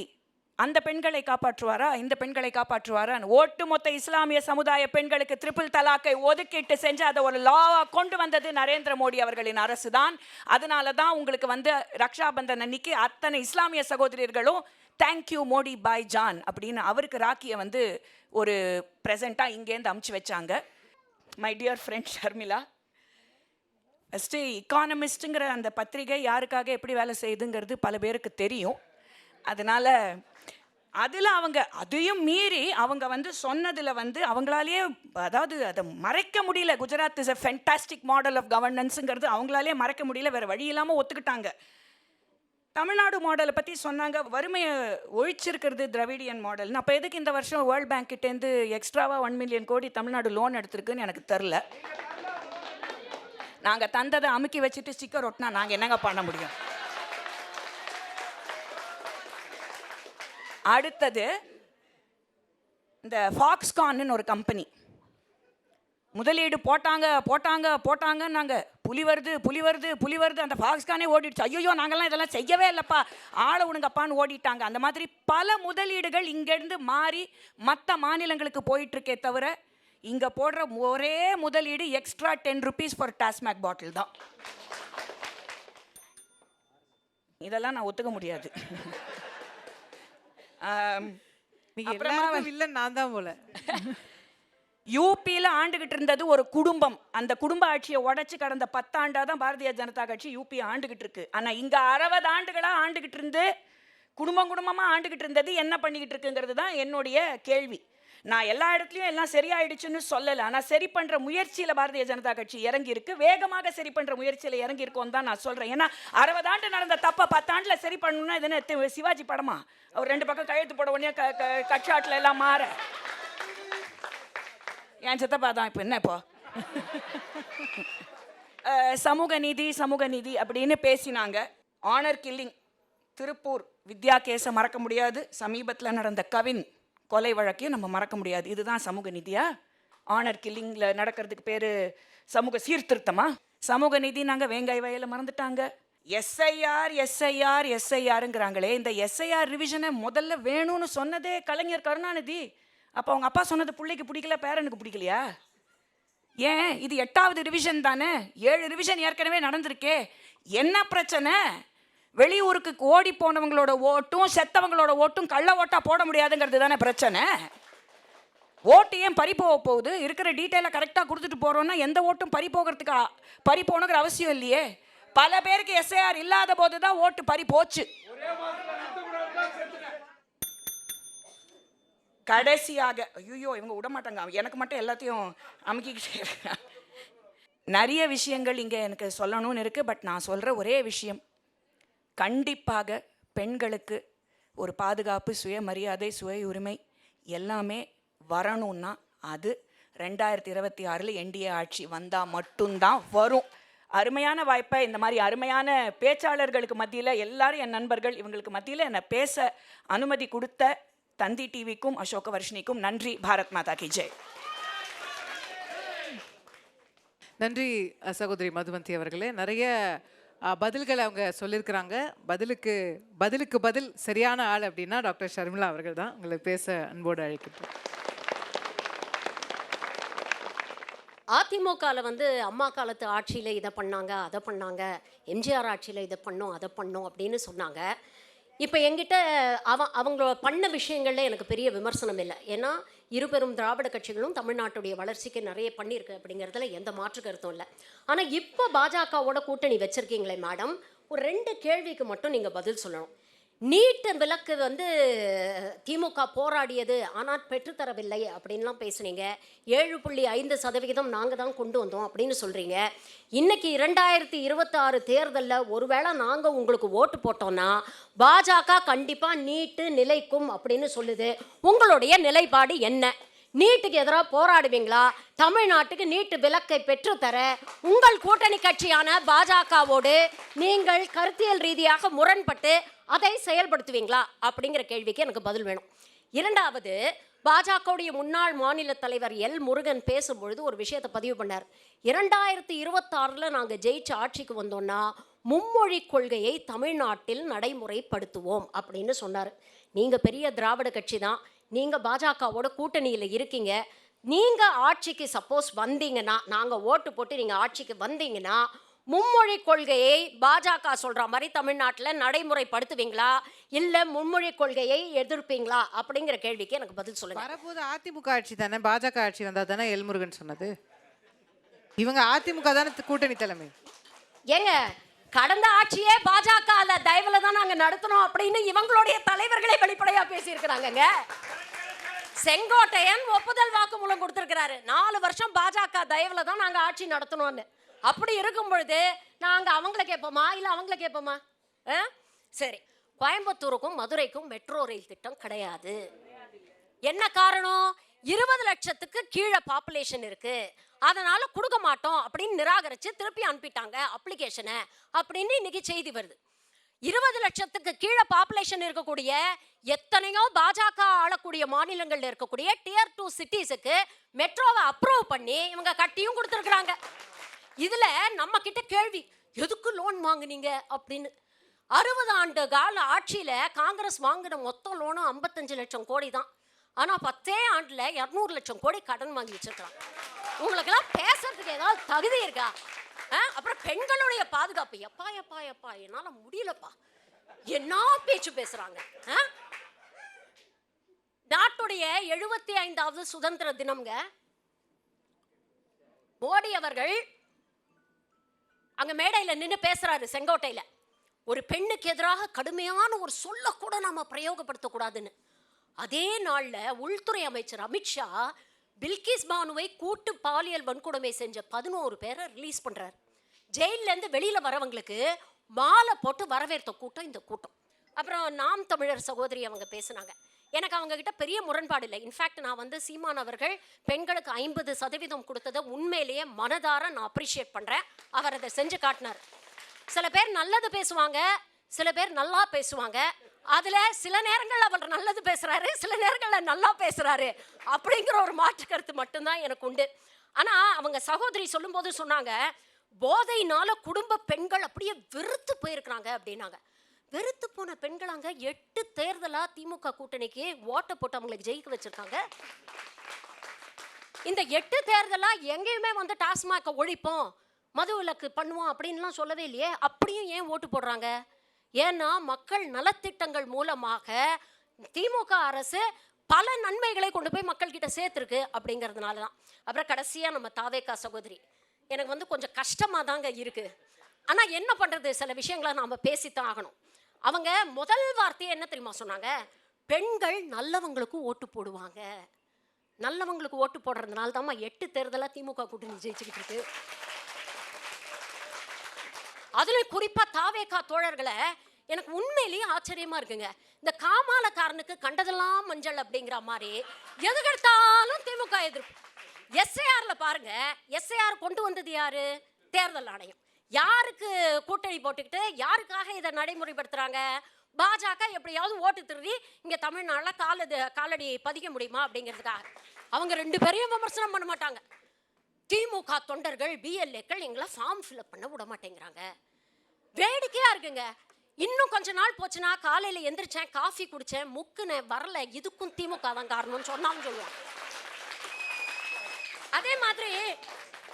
அந்த பெண்களை காப்பாற்றுவாரா, இந்த பெண்களை காப்பாற்றுவாரா? ஒட்டுமொத்த இஸ்லாமிய சமுதாய பெண்களுக்கு ட்ரிபிள் தலாக்கை ஒதுக்கிட்டு செஞ்சு அதை ஒரு லாவாக கொண்டு வந்தது நரேந்திர மோடி அவர்களின் அரசு தான். அதனால தான் உங்களுக்கு வந்து ரக்ஷாபந்தன் அன்னைக்கு அத்தனை இஸ்லாமிய சகோதரர்களும் தேங்க்யூ மோடி பாய் ஜான் அப்படின்னு அவருக்கு ராக்கியை வந்து ஒரு ப்ரெசண்ட்டாக இங்கேருந்து அமுச்சு வச்சாங்க. My dear friend Sharmila, first இக்கானமிஸ்ட்டுங்கிற அந்த பத்திரிகை யாருக்காக எப்படி வேலை செய்யுதுங்கிறது பல பேருக்கு தெரியும். அதனால் அதில் அவங்க அதையும் மீறி அவங்க வந்து சொன்னதில் வந்து அவங்களாலேயே, அதாவது அதை மறைக்க முடியல. Gujarat is a fantastic model of கவர்னன்ஸுங்கிறது அவங்களாலே மறைக்க முடியல, வேறு வழி இல்லாமல் ஒத்துக்கிட்டாங்க. தமிழ்நாடு மாடலை பற்றி சொன்னாங்க, வறுமையை ஒழிச்சிருக்கிறது திராவிடியன் மாடல்னு. அப்போ எதுக்கு இந்த வருஷம் வேர்ல்ட் பேங்க் கிட்டேருந்து எக்ஸ்ட்ராவாக 1 மில்லியன் கோடி தமிழ்நாடு லோன் எடுத்திருக்குன்னு எனக்கு தெரில. நாங்கள் தந்ததை அமுக்கி வச்சுட்டு ஸ்டிக்கர் ஒட்டினா நாங்கள் என்னங்க பண்ண முடியும்? அடுத்தது இந்த ஃபாக்ஸ்கான்னு ஒரு கம்பெனி முதலீடு போட்டாங்க நாங்கள் புலி வருது அந்த ஃபாக்ஸ்கானே ஓடிடுச்சு. ஐயோ நாங்கள்லாம் இதெல்லாம் செய்யவே இல்லைப்பா, ஆளை விடுங்கப்பான்னு ஓடிட்டாங்க. அந்த மாதிரி பல முதலீடுகள் இங்கேருந்து மாறி மற்ற மாநிலங்களுக்கு போயிட்டுருக்கே தவிர இங்கே போடுற ஒரே முதலீடு எக்ஸ்ட்ரா 10 rupees ஃபார் டாஸ்மாக் பாட்டில் தான். இதெல்லாம் நான் ஒத்துக்க முடியாது. நான் தான் போல. யூபியில் ஆண்டுகிட்டு இருந்தது ஒரு குடும்பம். அந்த குடும்ப ஆட்சியை உடைச்சு கடந்த 10 ஆண்டாக தான் பாரதிய ஜனதா கட்சி யூபியை ஆண்டுகிட்டு இருக்கு. ஆனால் இங்கே 60 ஆண்டுகளாக ஆண்டுகிட்டு இருந்து குடும்பமாக ஆண்டுகிட்டு இருந்தது என்ன பண்ணிக்கிட்டு இருக்குங்கிறது தான் என்னுடைய கேள்வி. நான் எல்லா இடத்துலையும் எல்லாம் சரியாயிடுச்சுன்னு சொல்லலை. ஆனால் சரி பண்ணுற முயற்சியில் பாரதிய ஜனதா கட்சி இறங்கி இருக்கு. வேகமாக சரி பண்ணுற முயற்சியில் இறங்கி இருக்கோன்னு தான் நான் சொல்கிறேன். ஏன்னா 60 ஆண்டு நடந்த தப்பை 10 ஆண்டில் சரி பண்ணணும்னா இது என்ன சிவாஜி படமா? அவர் 2 பக்கம் கழுத்து போட உடனே கட்சாட்டில் எல்லாம் மாற. என் சித்தப்பா தான் இப்போ என்ன இப்போ சமூக நீதி அப்படின்னு பேசினாங்க. ஆனர் கில்லிங், திருப்பூர் வித்யா கேஸை மறக்க முடியாது. சமீபத்தில் நடந்த கவின் கொலை வழக்கையும் நம்ம மறக்க முடியாது. இதுதான் சமூக நீதியா? ஆனர் கில்லிங்கில் நடக்கிறதுக்கு பேர் சமூக சீர்திருத்தமா? சமூக நீதி நாங்கள் வேங்காய் வயலை மறந்துட்டாங்க. எஸ்ஐஆருங்கிறாங்களே, இந்த எஸ்ஐஆர் ரிவிஷனை முதல்ல வேணும்னு சொன்னதே கலைஞர் கருணாநிதி. அப்போ அவங்க அப்பா சொன்னது பிள்ளைக்கு பிடிக்கல, பேரனுக்கு பிடிக்கலையா? ஏன் இது 8வது ரிவிஷன் தானே? 7 ரிவிஷன் ஏற்கனவே நடந்திருக்கே. என்ன பிரச்சனை? வெளியூருக்கு ஓடி போனவங்களோட ஓட்டும் செத்தவங்களோட ஓட்டும் கள்ள ஓட்டா போட முடியாதுங்கிறது தானே பிரச்சனை. ஓட்டு ஏன் பறி போக போகுது? இருக்கிற டீட்டெயிலை கரெக்டாக கொடுத்துட்டு போகிறோன்னா எந்த ஓட்டும் பறி போகணுங்கிற அவசியம் இல்லையே. பல பேருக்கு எஸ்ஐஆர் இல்லாத போது தான் ஓட்டு பறி போச்சு. கடைசியாக ஐயோ இவங்க விட மாட்டாங்க, எனக்கு மட்டும் எல்லாத்தையும் அமுக்கிக்கிட்டே. நிறைய விஷயங்கள் இங்கே எனக்கு சொல்லணும்னு இருக்குது. பட் நான் சொல்கிற ஒரே விஷயம், கண்டிப்பாக பெண்களுக்கு ஒரு பாதுகாப்பு, சுயமரியாதை, சுய உரிமை எல்லாமே வரணும்னா அது 2026 என்டிஏ ஆட்சி வந்தால் மட்டும்தான் வரும். அருமையான வாய்ப்பை இந்த மாதிரி அருமையான பேச்சாளர்களுக்கு மத்தியில், எல்லாரும் என் நண்பர்கள், இவங்களுக்கு மத்தியில் என்னை பேச அனுமதி கொடுத்த தந்தி டிவிக்கும் அசோக வர்ஷினிக்கும் நன்றி. பாரத் மாதா கி ஜெய். நன்றி சகோதரி மதுவந்தி அவர்களே. நிறைய பதில்களை அவங்க சொல்லியிருக்கிறாங்க. பதிலுக்கு பதில் சரியான ஆள் அப்படின்னா டாக்டர் ஷர்மிளா அவர்கள் தான். உங்களை பேச அன்போடு அழைக்கிறேன். அதிமுகவில் வந்து அம்மா காலத்து ஆட்சியில் இதை பண்ணாங்க, அதை பண்ணாங்க, எம்ஜிஆர் ஆட்சியில் இதை பண்ணோம், அதை பண்ணோம் அப்படின்னு சொன்னாங்க. இப்போ என்கிட்ட அவங்க பண்ண விஷயங்களில் எனக்கு பெரிய விமர்சனம் இல்லை. ஏன்னா இருபெரும் திராவிட கட்சிகளும் தமிழ்நாட்டுடைய வளர்ச்சிக்கு நிறைய பண்ணியிருக்கு அப்படிங்கிறதுல எந்த மாற்று கருத்தும் இல்லை. ஆனால் இப்போ பாஜகவோட கூட்டணி வச்சுருக்கீங்களே மேடம், ஒரு 2 கேள்விக்கு மட்டும் நீங்கள் பதில் சொல்லணும். நீட் விலக்கு வந்து திமுக போராடியது ஆனால் பெற்றுத்தரவில்லை அப்படின்லாம் பேசுனீங்க. 7.5% நாங்கள் தான் கொண்டு வந்தோம் அப்படின்னு சொல்கிறீங்க. இன்றைக்கி 2026 தேர்தலில் ஒருவேளை நாங்கள் உங்களுக்கு ஓட்டு போட்டோன்னா பாஜக கண்டிப்பாக நீட்டு நிலைக்கும் அப்படின்னு சொல்லுது. உங்களுடைய நிலைப்பாடு என்ன? நீட்டுக்கு எதிராக போராடுவீங்களா? தமிழ்நாட்டுக்கு நீட்டு விலக்கை பெற்றுத்தர உங்கள் கூட்டணி கட்சியான பாஜகவோடு நீங்கள் கருத்தியல் ரீதியாக முரண்பட்டு அதை செயல்படுத்துவீங்களா அப்படிங்கிற கேள்விக்கு எனக்கு பதில் வேணும். 2வது, பாஜகவுடைய முன்னாள் மாநில தலைவர் எல் முருகன் பேசும்பொழுது ஒரு விஷயத்தை பதிவு பண்ணார். 2026 நாங்கள் ஜெயிச்சு ஆட்சிக்கு வந்தோம்னா மும்மொழி கொள்கையை தமிழ்நாட்டில் நடைமுறைப்படுத்துவோம் அப்படின்னு சொன்னார். நீங்கள் பெரிய திராவிட கட்சி தான், நீங்கள் பாஜகவோட கூட்டணியில் இருக்கீங்க. நீங்கள் ஆட்சிக்கு சப்போஸ் வந்தீங்கன்னா, நாங்கள் ஓட்டு போட்டு நீங்கள் ஆட்சிக்கு வந்தீங்கன்னா மும்மொழி கொள்கையை பாஜக சொல்கிற மாதிரி தமிழ்நாட்டில் நடைமுறைப்படுத்துவீங்களா, இல்லை மும்மொழி கொள்கையை எதிர்ப்பீங்களா அப்படிங்கிற கேள்விக்கு எனக்கு பதில் சொல்லுங்கள். வரப்போது அதிமுக ஆட்சி தானே, பாஜக ஆட்சி வந்தால் தானே எல்முருகன் சொன்னது. இவங்க அதிமுக தானே கூட்டணி தலைமை. ஏங்க, கடந்த ஆட்சியே பாஜக தயவுல தான் நாங்கள் நடத்தணும் அப்படின்னு இவங்களுடைய தலைவர்களே வெளிப்படையாக பேசியிருக்கிறாங்கங்க. செங்கோட்டையன் ஒப்புதல் வாக்குமூலம் கொடுத்துருக்கிறாரு, 4 வருஷம் பாஜக தயவுல தான் நாங்கள் ஆட்சி நடத்தணும்னு. அப்படி இருக்கும் பொழுது நாங்கள் அவங்கள கேட்போமா இல்லை அவங்கள கேட்போமா? சரி, கோயம்புத்தூருக்கும் மதுரைக்கும் மெட்ரோ ரயில் திட்டம் கிடையாது. என்ன காரணம்? 20 லட்சத்துக்கு கீழே பாப்புலேஷன் இருக்கு, அதனால கொடுக்க மாட்டோம் அப்படின்னு நிராகரிச்சு திருப்பி அனுப்பிட்டாங்க அப்ளிகேஷனை அப்படின்னு இன்னைக்கு செய்தி வருது. 20 லட்சத்துக்கு கீழே பாப்புலேஷன் இருக்கக்கூடிய எத்தனையோ பாஜக ஆளக்கூடிய மாநிலங்கள்ல இருக்கக்கூடிய Tier 2 சிட்டிஸுக்கு மெட்ரோவை அப்ரூவ் பண்ணி இவங்க கட்டியும் கொடுத்துருக்குறாங்க. இதுல நம்ம கிட்ட கேள்வி, எதுக்கு லோன் வாங்குனீங்க அப்படின்னு. 60 ஆண்டு கால ஆட்சியில காங்கிரஸ் வாங்கின மொத்த லோனும் 55 லட்சம் கோடி தான். ஆனா 10 ஆண்டுல 200 லட்சம் கோடி கடன் வாங்கி வச்சிருக்காங்க. உங்களுக்கெல்லாம் பேசுறதுக்கு ஏதாவது தகுதி இருக்கா? அப்புறம் பெண்களுடைய பாதுகாப்பு, எப்பா எப்பா எப்பா என்னால முடியலப்பா, என்ன பேச்சு பேசுறாங்க. நாட்டுடைய 75வது சுதந்திர தினம்ங்க. மோடி அவர்கள் அங்க மேடையில் நின்று பேசுறாரு செங்கோட்டையில, ஒரு பெண்ணுக்கு எதிராக கடுமையான ஒரு சொல்ல கூட நாம பிரயோகப்படுத்தக்கூடாதுன்னு. அதே நாளில் உள்துறை அமைச்சர் அமித்ஷா பில்கிஸ் பானுவை கூட்டு பாலியல் வன்கொடுமை செஞ்ச 11 பேரை ரிலீஸ் பண்ணுறாரு. ஜெயிலேருந்து வெளியில் வரவங்களுக்கு மாலை போட்டு வரவேற்ற கூட்டம் இந்த கூட்டம். அப்புறம் நாம் தமிழர் சகோதரி அவங்க பேசுனாங்க. எனக்கு அவங்கக்கிட்ட பெரிய முரண்பாடு இல்லை. இன்ஃபேக்ட் நான் வந்து சீமான் அவர்கள் பெண்களுக்கு 50% கொடுத்ததை உண்மையிலேயே மனதார நான் அப்ரிஷியேட் பண்ணுறேன். அவர் அதை செஞ்சு காட்டினார். சில பேர் நல்லது பேசுவாங்க, சில பேர் நல்லா பேசுவாங்க. அதில் சில நேரங்கள் அவர் நல்லது பேசுகிறாரு, சில நேரங்களில் நல்லா பேசுகிறாரு அப்படிங்கிற ஒரு மாற்று கருத்து மட்டும்தான் எனக்கு உண்டு. ஆனால் அவங்க சகோதரி சொல்லும்போது சொன்னாங்க, போதையினால குடும்ப பெண்கள் அப்படியே வெறுத்து போயிருக்கிறாங்க அப்படின்னாங்க. வெறுத்து போன பெண்களாங்க 8 தேர்தலாக திமுக கூட்டணிக்கு ஓட்டை போட்டு அவங்களுக்கு ஜெயிக்க வச்சுருக்காங்க. இந்த 8 தேர்தலாக எங்கேயுமே வந்து டாஸ்மாகை ஒழிப்போம், மது விலக்கு பண்ணுவோம் அப்படின்லாம் சொல்லவே இல்லையே. அப்படியும் ஏன் ஓட்டு போடுறாங்க? ஏன்னா மக்கள் நலத்திட்டங்கள் மூலமாக திமுக அரசு பல நன்மைகளை கொண்டு போய் மக்கள்கிட்ட சேர்த்துருக்கு அப்படிங்கிறதுனால தான். அப்புறம் கடைசியாக நம்ம தாவேகா சகோதரி, எனக்கு வந்து கொஞ்சம் கஷ்டமாக தாங்க இருக்குது. ஆனால் என்ன பண்ணுறது, சில விஷயங்களை நாம் பேசித்தான் ஆகணும். அவங்க முதல் வார்த்தையை என்ன தெரியுமா சொன்னாங்க? பெண்கள் நல்லவங்களுக்கு ஓட்டு போடுவாங்க. நல்லவங்களுக்கு ஓட்டு போடுறதுனால தான் 8 தேர்தலாக திமுக கூட்டணி ஜெயிச்சுக்கிட்டு இருக்கு. அதுலேயும் குறிப்பாக தாவேகா தோழர்களை எனக்கு உண்மையிலேயே ஆச்சரியமாக இருக்குங்க. இந்த காமாலக்காரனுக்கு கண்டதெல்லாம் மஞ்சள் அப்படிங்கிற மாதிரி எதுக்கெடுத்தாலும் திமுக எதிர்ப்பு. எஸ்ஐஆரில் பாருங்க, எஸ்ஐஆர் கொண்டு வந்தது யாரு? தேர்தல் ஆணையம். யாருக்கு கூட்டணி போட்டுக்கிட்டு யாருக்காக இதை நடைமுறைப்படுத்துகிறாங்க? பாஜக எப்படியாவது ஓட்டு திருடி இங்கே தமிழ்நாட்டில் காலடி பதிக்க முடியுமா அப்படிங்கிறதுக்காக. அவங்க 2 பேரையும் விமர்சனம் பண்ண மாட்டாங்க. திமுக தொண்டர்கள் பிஎல்ஏக்கள் எங்களை ஃபார்ம் ஃபில்அப் பண்ண விட மாட்டேங்கிறாங்க. வேடிக்கையாக இருக்குங்க. இன்னும் கொஞ்ச நாள் போச்சுன்னா காலையில் எந்திரிச்சேன், காஃபி குடித்தேன், முக்குனேன், வரல, இதுக்கும் திமுக தான் காரணம்னு சொன்னாலும் சொல்லுவாங்க. அதே மாதிரி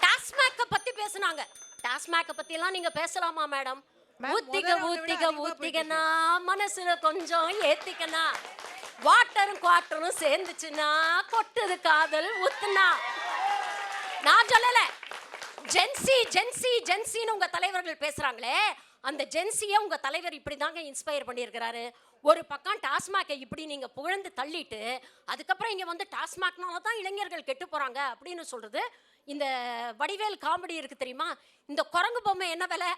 டாஸ்மாகை பற்றி பேசுனாங்க. டாஸ்மாகை பற்றிலாம் நீங்கள் பேசலாமா மேடம்? ஊத்திக்கனா மனசுல கொஞ்சம் ஏத்திக்கனா, வாட்டரும் குவாட்டரும் சேர்ந்துச்சுன்னா கொட்டுது காதல் ஊத்துனா. நான் சொல்லல, ஜென்சின்னு உங்க தலைவர்கள் பேசுறாங்களே, அந்த ஜென்சியை உங்க தலைவர் இப்படி தாங்க இன்ஸ்பயர் பண்ணியிருக்கிறாரு. ஒரு பக்கம் டாஸ்மாகை இப்படி நீங்க புகழ்ந்து தள்ளிட்டு அதுக்கப்புறம் இங்க வந்து டாஸ்மாக்னால தான் இளைஞர்கள் கெட்டு போறாங்க அப்படின்னு சொல்றது. இந்த வடிவேல் காமெடி இருக்கு தெரியுமா, இந்த குரங்கு பொம்மை என்ன விலை,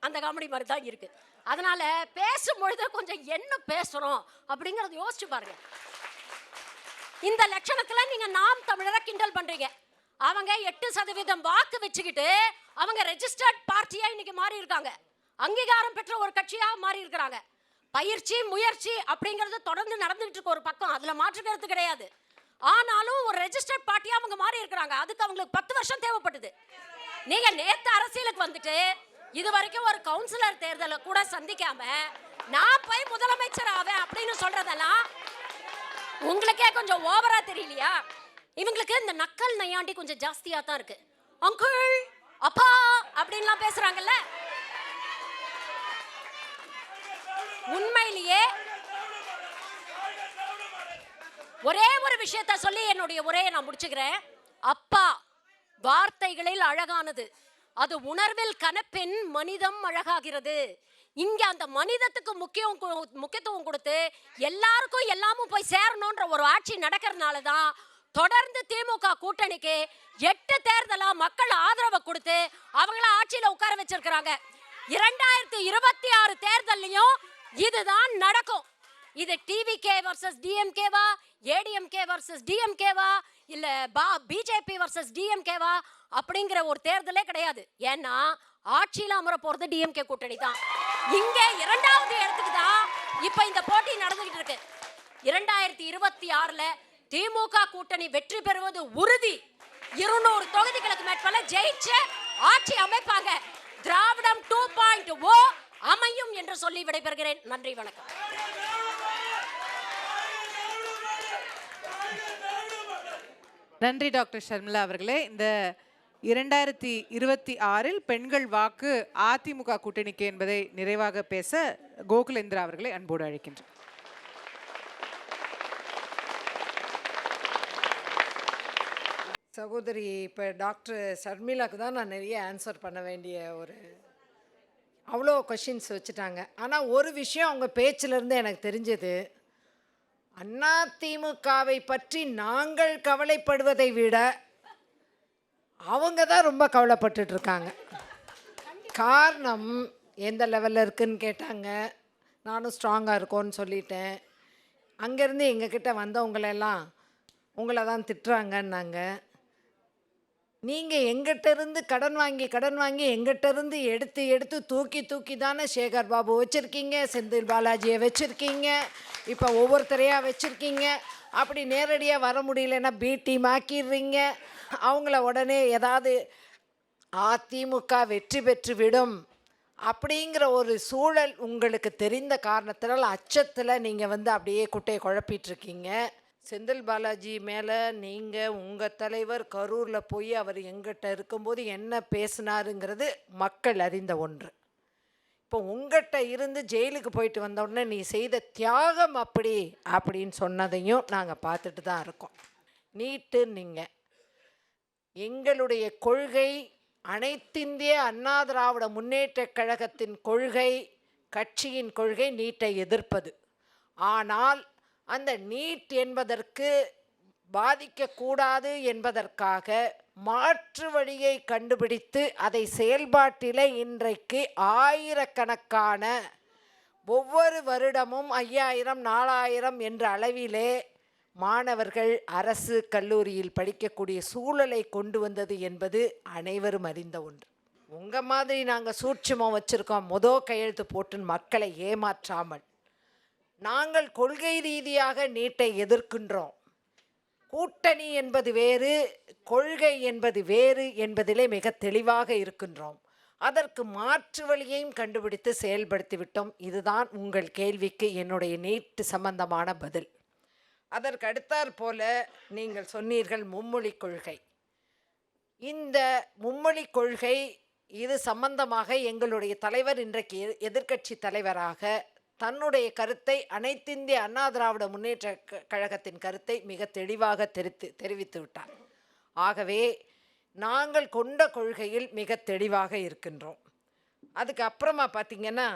அந்த காமெடி மாதிரி தான் இருக்கு. அதனால பேசும்பொழுது கொஞ்சம் என்ன பேசுறோம் அப்படிங்கறத யோசிச்சு பாருங்க. இந்த லட்சணத்துல நீங்க நாம் தமிழரை கிண்டல் பண்றீங்க. அவங்க 8% வாக்கு வச்சுக்கிட்டு அவங்க ரெஜிஸ்டர்ட் பார்ட்டியா இன்னைக்கு மாறி இருக்காங்க. அங்கீகாரம் பெற்ற ஒரு கட்சியா மாறி இருக்கிறாங்க. பயிற்சி முயற்சி அப்படிங்கிறது தொடர்ந்து நடந்துகிட்டு இருக்க ஒரு பக்கம், அதுல மாற்று கருத்து கிடையாது. ஆனாலும் ஒரு ரெஜிஸ்டர்ட் பார்ட்டியா அவங்க மாறி இருக்கிறாங்க. அதுக்கு அவங்களுக்கு 10 வருஷம் தேவைப்பட்டது. நீங்க நேத்து அரசியலுக்கு வந்துட்டு இது வரைக்கும் ஒரு கவுன்சிலர் தேர்தலை கூட சந்திக்காம நான் போய் முதலமைச்சர் ஆவேன் அப்படின்னு சொல்றதெல்லாம் உங்களுக்கே கொஞ்சம் ஓவரா தெரியலையா? இவங்களுக்கு இந்த நக்கல் நையாண்டி கொஞ்சம் ஜாஸ்தியா தான் இருக்கு. அங்கிள், அப்பா அப்படின்லாம் பேசுறாங்கல்ல. உண்மையிலேயே ஒரே ஒரு விஷயத்த சொல்லி என்னுடைய உரையை நான் முடிச்சுக்கிறேன். அப்பா வார்த்தைகளில் அழகானது, அது உணர்வில் கனப்பெண் மனிதம் அழகாகிறது. இங்க அந்த மனிதத்துக்கு முக்கியத்துவம் கொடுத்து எல்லாருக்கும் எல்லாமும் போய் சேரணும்ன்ற ஒரு ஆட்சி நடக்கிறதுனால தான் தொடர்ந்து திமுக கூட்டணிக்கு 8 தேர்தலா மக்கள் ஆதரவை கொடுத்து அவங்கள ஆட்சியில உட்கார வச்சிருக்கிறாங்க. 2026 தேர்தலையும் இதுதான் நடக்கும். இது டிவிகே வர்சஸ் டிஎம்கேவா, ஏடிஎம்கே வர்சஸ் டிஎம்கேவா, இல்ல பிஜேபி வர்சஸ் டிஎம்கேவா அப்படிங்கிற ஒரு தேர்தலே கிடையாது. ஏன்னா ஆட்சியில் அமர போறது டிஎம்கே கூட்டணி தான். இங்க 2வது இடத்துக்கு தான் இப்ப இந்த போட்டி நடந்துகிட்டு இருக்கு. 2026ல திமுக கூட்டணி வெற்றி பெறுவது உறுதி. 200 தொகுதிகளுக்கு மேற்பட ஜெயிச்சு ஆட்சி அமைப்பாங்க. திராவிடம் 2.0 அமையும் என்று சொல்லி விடைபெறுகிறேன். நன்றி, வணக்கம். நன்றி டாக்டர் ஷர்மிளா அவர்களே. இந்த 2026 பெண்கள் வாக்கு அதிமுக கூட்டணிக்கு என்பதை நிறைவாக பேச கோகுலேந்திரா அவர்களை அன்போடு அழைக்கின்றேன். சகோதரி, இப்போ டாக்டர் ஷர்மிளாக்கு தான் நான் நிறைய ஆன்சர் பண்ண வேண்டிய அவ்வளோ கொஷின்ஸ் வச்சுட்டாங்க. ஆனால் ஒரு விஷயம் அவங்க பேச்சிலேருந்து எனக்கு தெரிஞ்சது, அதிமுகவை பற்றி நாங்கள் கவலைப்படுவதை விட அவங்க தான் ரொம்ப கவலைப்பட்டுட்டு இருக்காங்க. காரணம் எந்த லெவலில் இருக்குன்னு கேட்டாங்க. நானும் ஸ்ட்ராங்காக இருக்கோன்னு சொல்லிட்டேன். அங்கேருந்து எங்ககிட்ட வந்தவங்களெல்லாம் உங்களை தான் திட்டுறாங்கன்னாங்க. நீங்கள் எங்கிட்டேருந்து கடன் வாங்கி எங்கிட்டேருந்து எடுத்து தூக்கி தானே சேகர் பாபு வச்சுருக்கீங்க, செந்தில் பாலாஜியை வச்சுருக்கீங்க, இப்போ ஒவ்வொருத்தரையாக வச்சுருக்கீங்க. அப்படி நேரடியாக வர முடியலன்னா பி டீம் ஆக்கிடுறீங்க. அவங்கள உடனே ஏதாவது அதிமுக வெற்றி பெற்று விடும் அப்படிங்கிற ஒரு சூழல் உங்களுக்கு தெரிந்த காரணத்தினால் அச்சத்தில் நீங்கள் அப்படியே குட்டையை குழப்பிட்டுருக்கீங்க. செந்தில் பாலாஜி மேலே நீங்கள் உங்கள் தலைவர் கரூரில் போய் அவர் எங்கிட்ட இருக்கும்போது என்ன பேசினாருங்கிறது மக்கள் அறிந்த ஒன்று. இப்போ உங்கள்கிட்ட இருந்து ஜெயிலுக்கு போயிட்டு வந்த உடனே நீ செய்த தியாகம் அப்படின்னு சொன்னதையும் நாங்கள் பார்த்துட்டு தான் இருக்கோம். நீட்டு நீங்கள் எங்களுடைய கொள்கை அனைத்திந்திய அண்ணா திராவிட முன்னேற்றக் கழகத்தின் கொள்கை, கட்சியின் கொள்கை நீட்டை எதிர்ப்பது. ஆனால் அந்த நீட் என்பதற்கு பாதிக்கக்கூடாது என்பதற்காக மாற்று வழியை கண்டுபிடித்து அதை செயல்பாட்டில் இன்றைக்கு ஆயிரக்கணக்கான ஒவ்வொரு வருடமும் 5000 4000 என்ற அளவிலே மாணவர்கள் அரசு கல்லூரியில் படிக்கக்கூடிய சூழலை கொண்டு வந்தது என்பது அனைவரும் அறிந்த ஒன்று. உங்கள் மாதிரி நாங்கள் சூட்சுமம் வச்சுருக்கோம், கையெழுத்து போட்டுன்னு மக்களை ஏமாற்றாமல். நாங்கள் கொள்கை ரீதியாக நீட்டை எதிர்க்கின்றோம். கூட்டணி என்பது வேறு, கொள்கை என்பது வேறு என்பதிலே மிக தெளிவாக இருக்கின்றோம். அதற்கு மாற்று வழியையும் கண்டுபிடித்து செயல்படுத்திவிட்டோம். இதுதான் உங்கள் கேள்விக்கு என்னுடைய நீட்டு சம்பந்தமான பதில். அதற்கு அடுத்தாற் போல நீங்கள் சொன்னீர்கள் மும்மொழி கொள்கை. இந்த மும்மொழி கொள்கை இது சம்பந்தமாக எங்களுடைய தலைவர் இன்றைக்கு எதிர்க்கட்சி தலைவராக தன்னுடைய கருத்தை அனைத்திந்திய அண்ணா திராவிட முன்னேற்ற கழகத்தின் கருத்தை மிக தெளிவாக தெரிவித்து விட்டார். ஆகவே நாங்கள் கொண்ட கொள்கையில் மிக தெளிவாக இருக்கின்றோம். அதுக்கு அப்புறமா பார்த்திங்கன்னா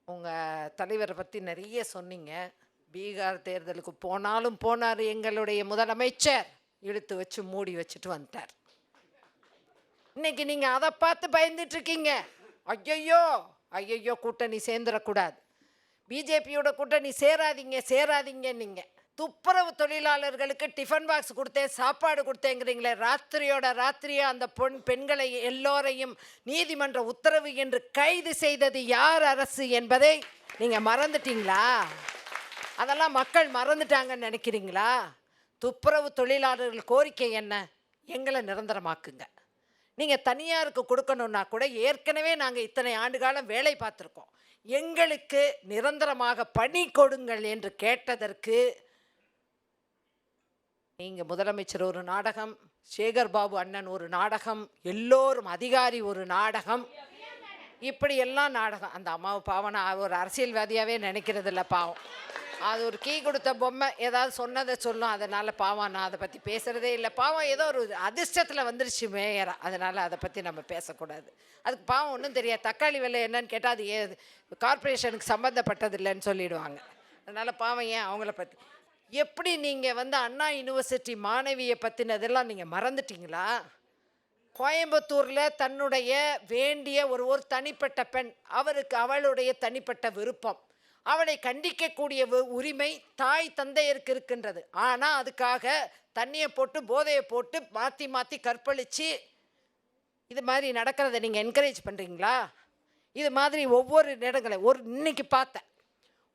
உங்கள் தலைவரை பற்றி நிறைய சொன்னீங்க. பீகார் தேர்தலுக்கு போனார் எங்களுடைய முதலமைச்சர், இழுத்து வச்சு மூடி வச்சுட்டு வந்துட்டார். இன்னைக்கு நீங்கள் அதை பார்த்து பயந்துட்டுருக்கீங்க. ஐயோ கூட்டணி சேர்ந்துடக்கூடாது, பிஜேபியோட கூட்டணி சேராதீங்க. நீங்கள் துப்புரவு தொழிலாளர்களுக்கு டிஃபன் பாக்ஸ் கொடுத்தேன், சாப்பாடு கொடுத்தேங்கிறீங்களே, ராத்திரியாக அந்த பெண்களை எல்லோரையும் நீதிமன்ற உத்தரவு என்று கைது செய்தது யார் அரசு என்பதை நீங்கள் மறந்துட்டீங்களா? அதெல்லாம் மக்கள் மறந்துட்டாங்கன்னு நினைக்கிறீங்களா? துப்புரவு தொழிலாளர்கள் கோரிக்கை என்ன? எங்களை நிரந்தரமாக்குங்க. நீங்கள் தனியாருக்கு கொடுக்கணுன்னா கூட ஏற்கனவே நாங்கள் இத்தனை ஆண்டு காலம் வேலை பார்த்துருக்கோம், எங்களுக்கு நிரந்தரமாக பணி கொடுங்கள் என்று கேட்டதற்கு நீங்கள் முதலமைச்சர் ஒரு நாடகம், சேகர் பாபு அண்ணன் ஒரு நாடகம், எல்லோரும் அதிகாரி ஒரு நாடகம், இப்படியெல்லாம் நாடகம். அந்த அம்மாவை பாவம் நான் ஒரு அரசியல்வாதியாகவே நினைக்கிறது இல்லை. பாவம், அது ஒரு கீ கொடுத்த பொம்மை, ஏதாவது சொன்னதை சொல்லும், அதனால் பாவம் நான் அதை பற்றி பேசுகிறதே இல்லை. பாவம் ஏதோ ஒரு அதிர்ஷ்டத்தில் வந்துருச்சு மேயராக, அதனால் அதை பற்றி நம்ம பேசக்கூடாது. அதுக்கு பாவம் ஒன்றும் தெரியாது. தக்காளி விலை என்னன்னு கேட்டால் அது கார்ப்பரேஷனுக்கு சம்மந்தப்பட்டதில்லைன்னு சொல்லிடுவாங்க. அதனால் பாவம் ஏன் அவங்கள பற்றி. எப்படி நீங்கள் அண்ணா யூனிவர்சிட்டி மாணவியை பற்றினதெல்லாம் நீங்கள் மறந்துட்டீங்களா? கோயம்புத்தூரில் தன்னுடைய வேண்டிய ஒரு தனிப்பட்ட பெண், அவளுடைய தனிப்பட்ட விருப்பம், அவளை கண்டிக்கக்கூடிய உரிமை தாய் தந்தையருக்கு இருக்கின்றது. ஆனால் அதுக்காக தண்ணியை போட்டு போதையை போட்டு மாற்றி கற்பழித்து இது மாதிரி நடக்கிறத நீங்கள் என்கரேஜ் பண்ணுறீங்களா? இது மாதிரி ஒவ்வொரு இடங்களை இன்னைக்கு பார்த்தேன்,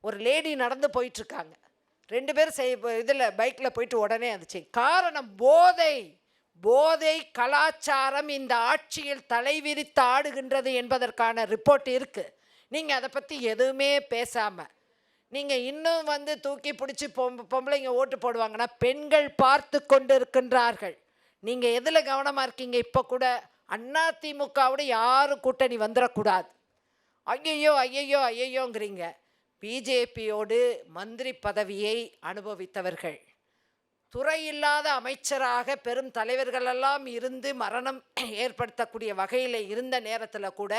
ஒரு லேடி நடந்து போயிட்டுருக்காங்க, 2 பேர் இதில் பைக்கில் போயிட்டு உடனே வந்துச்சு. காரணம் போதை கலாச்சாரம் இந்த ஆட்சியில் தலைவிரித்து ஆடுகின்றது என்பதற்கான ரிப்போர்ட் இருக்குது. நீங்கள் அதை பற்றி எதுவுமே பேசாமல் நீங்கள் இன்னும் தூக்கி பிடிச்சி பொம்பளைங்க ஓட்டு போடுவாங்கன்னா பெண்கள் பார்த்து கொண்டு இருக்கின்றார்கள். நீங்கள் எதில் கவனமாக இருக்கீங்க? இப்போ கூட அதிமுகவோட யாரும் கூட்டணி வந்துடக்கூடாது. ஐயோங்கிறீங்க. பிஜேபியோடு மந்திரி பதவியை அனுபவித்தவர்கள், துறையில்லாத அமைச்சராக பெரும் தலைவர்களெல்லாம் இருந்து மரணம் ஏற்படுத்தக்கூடிய வகையில் இருந்த நேரத்தில் கூட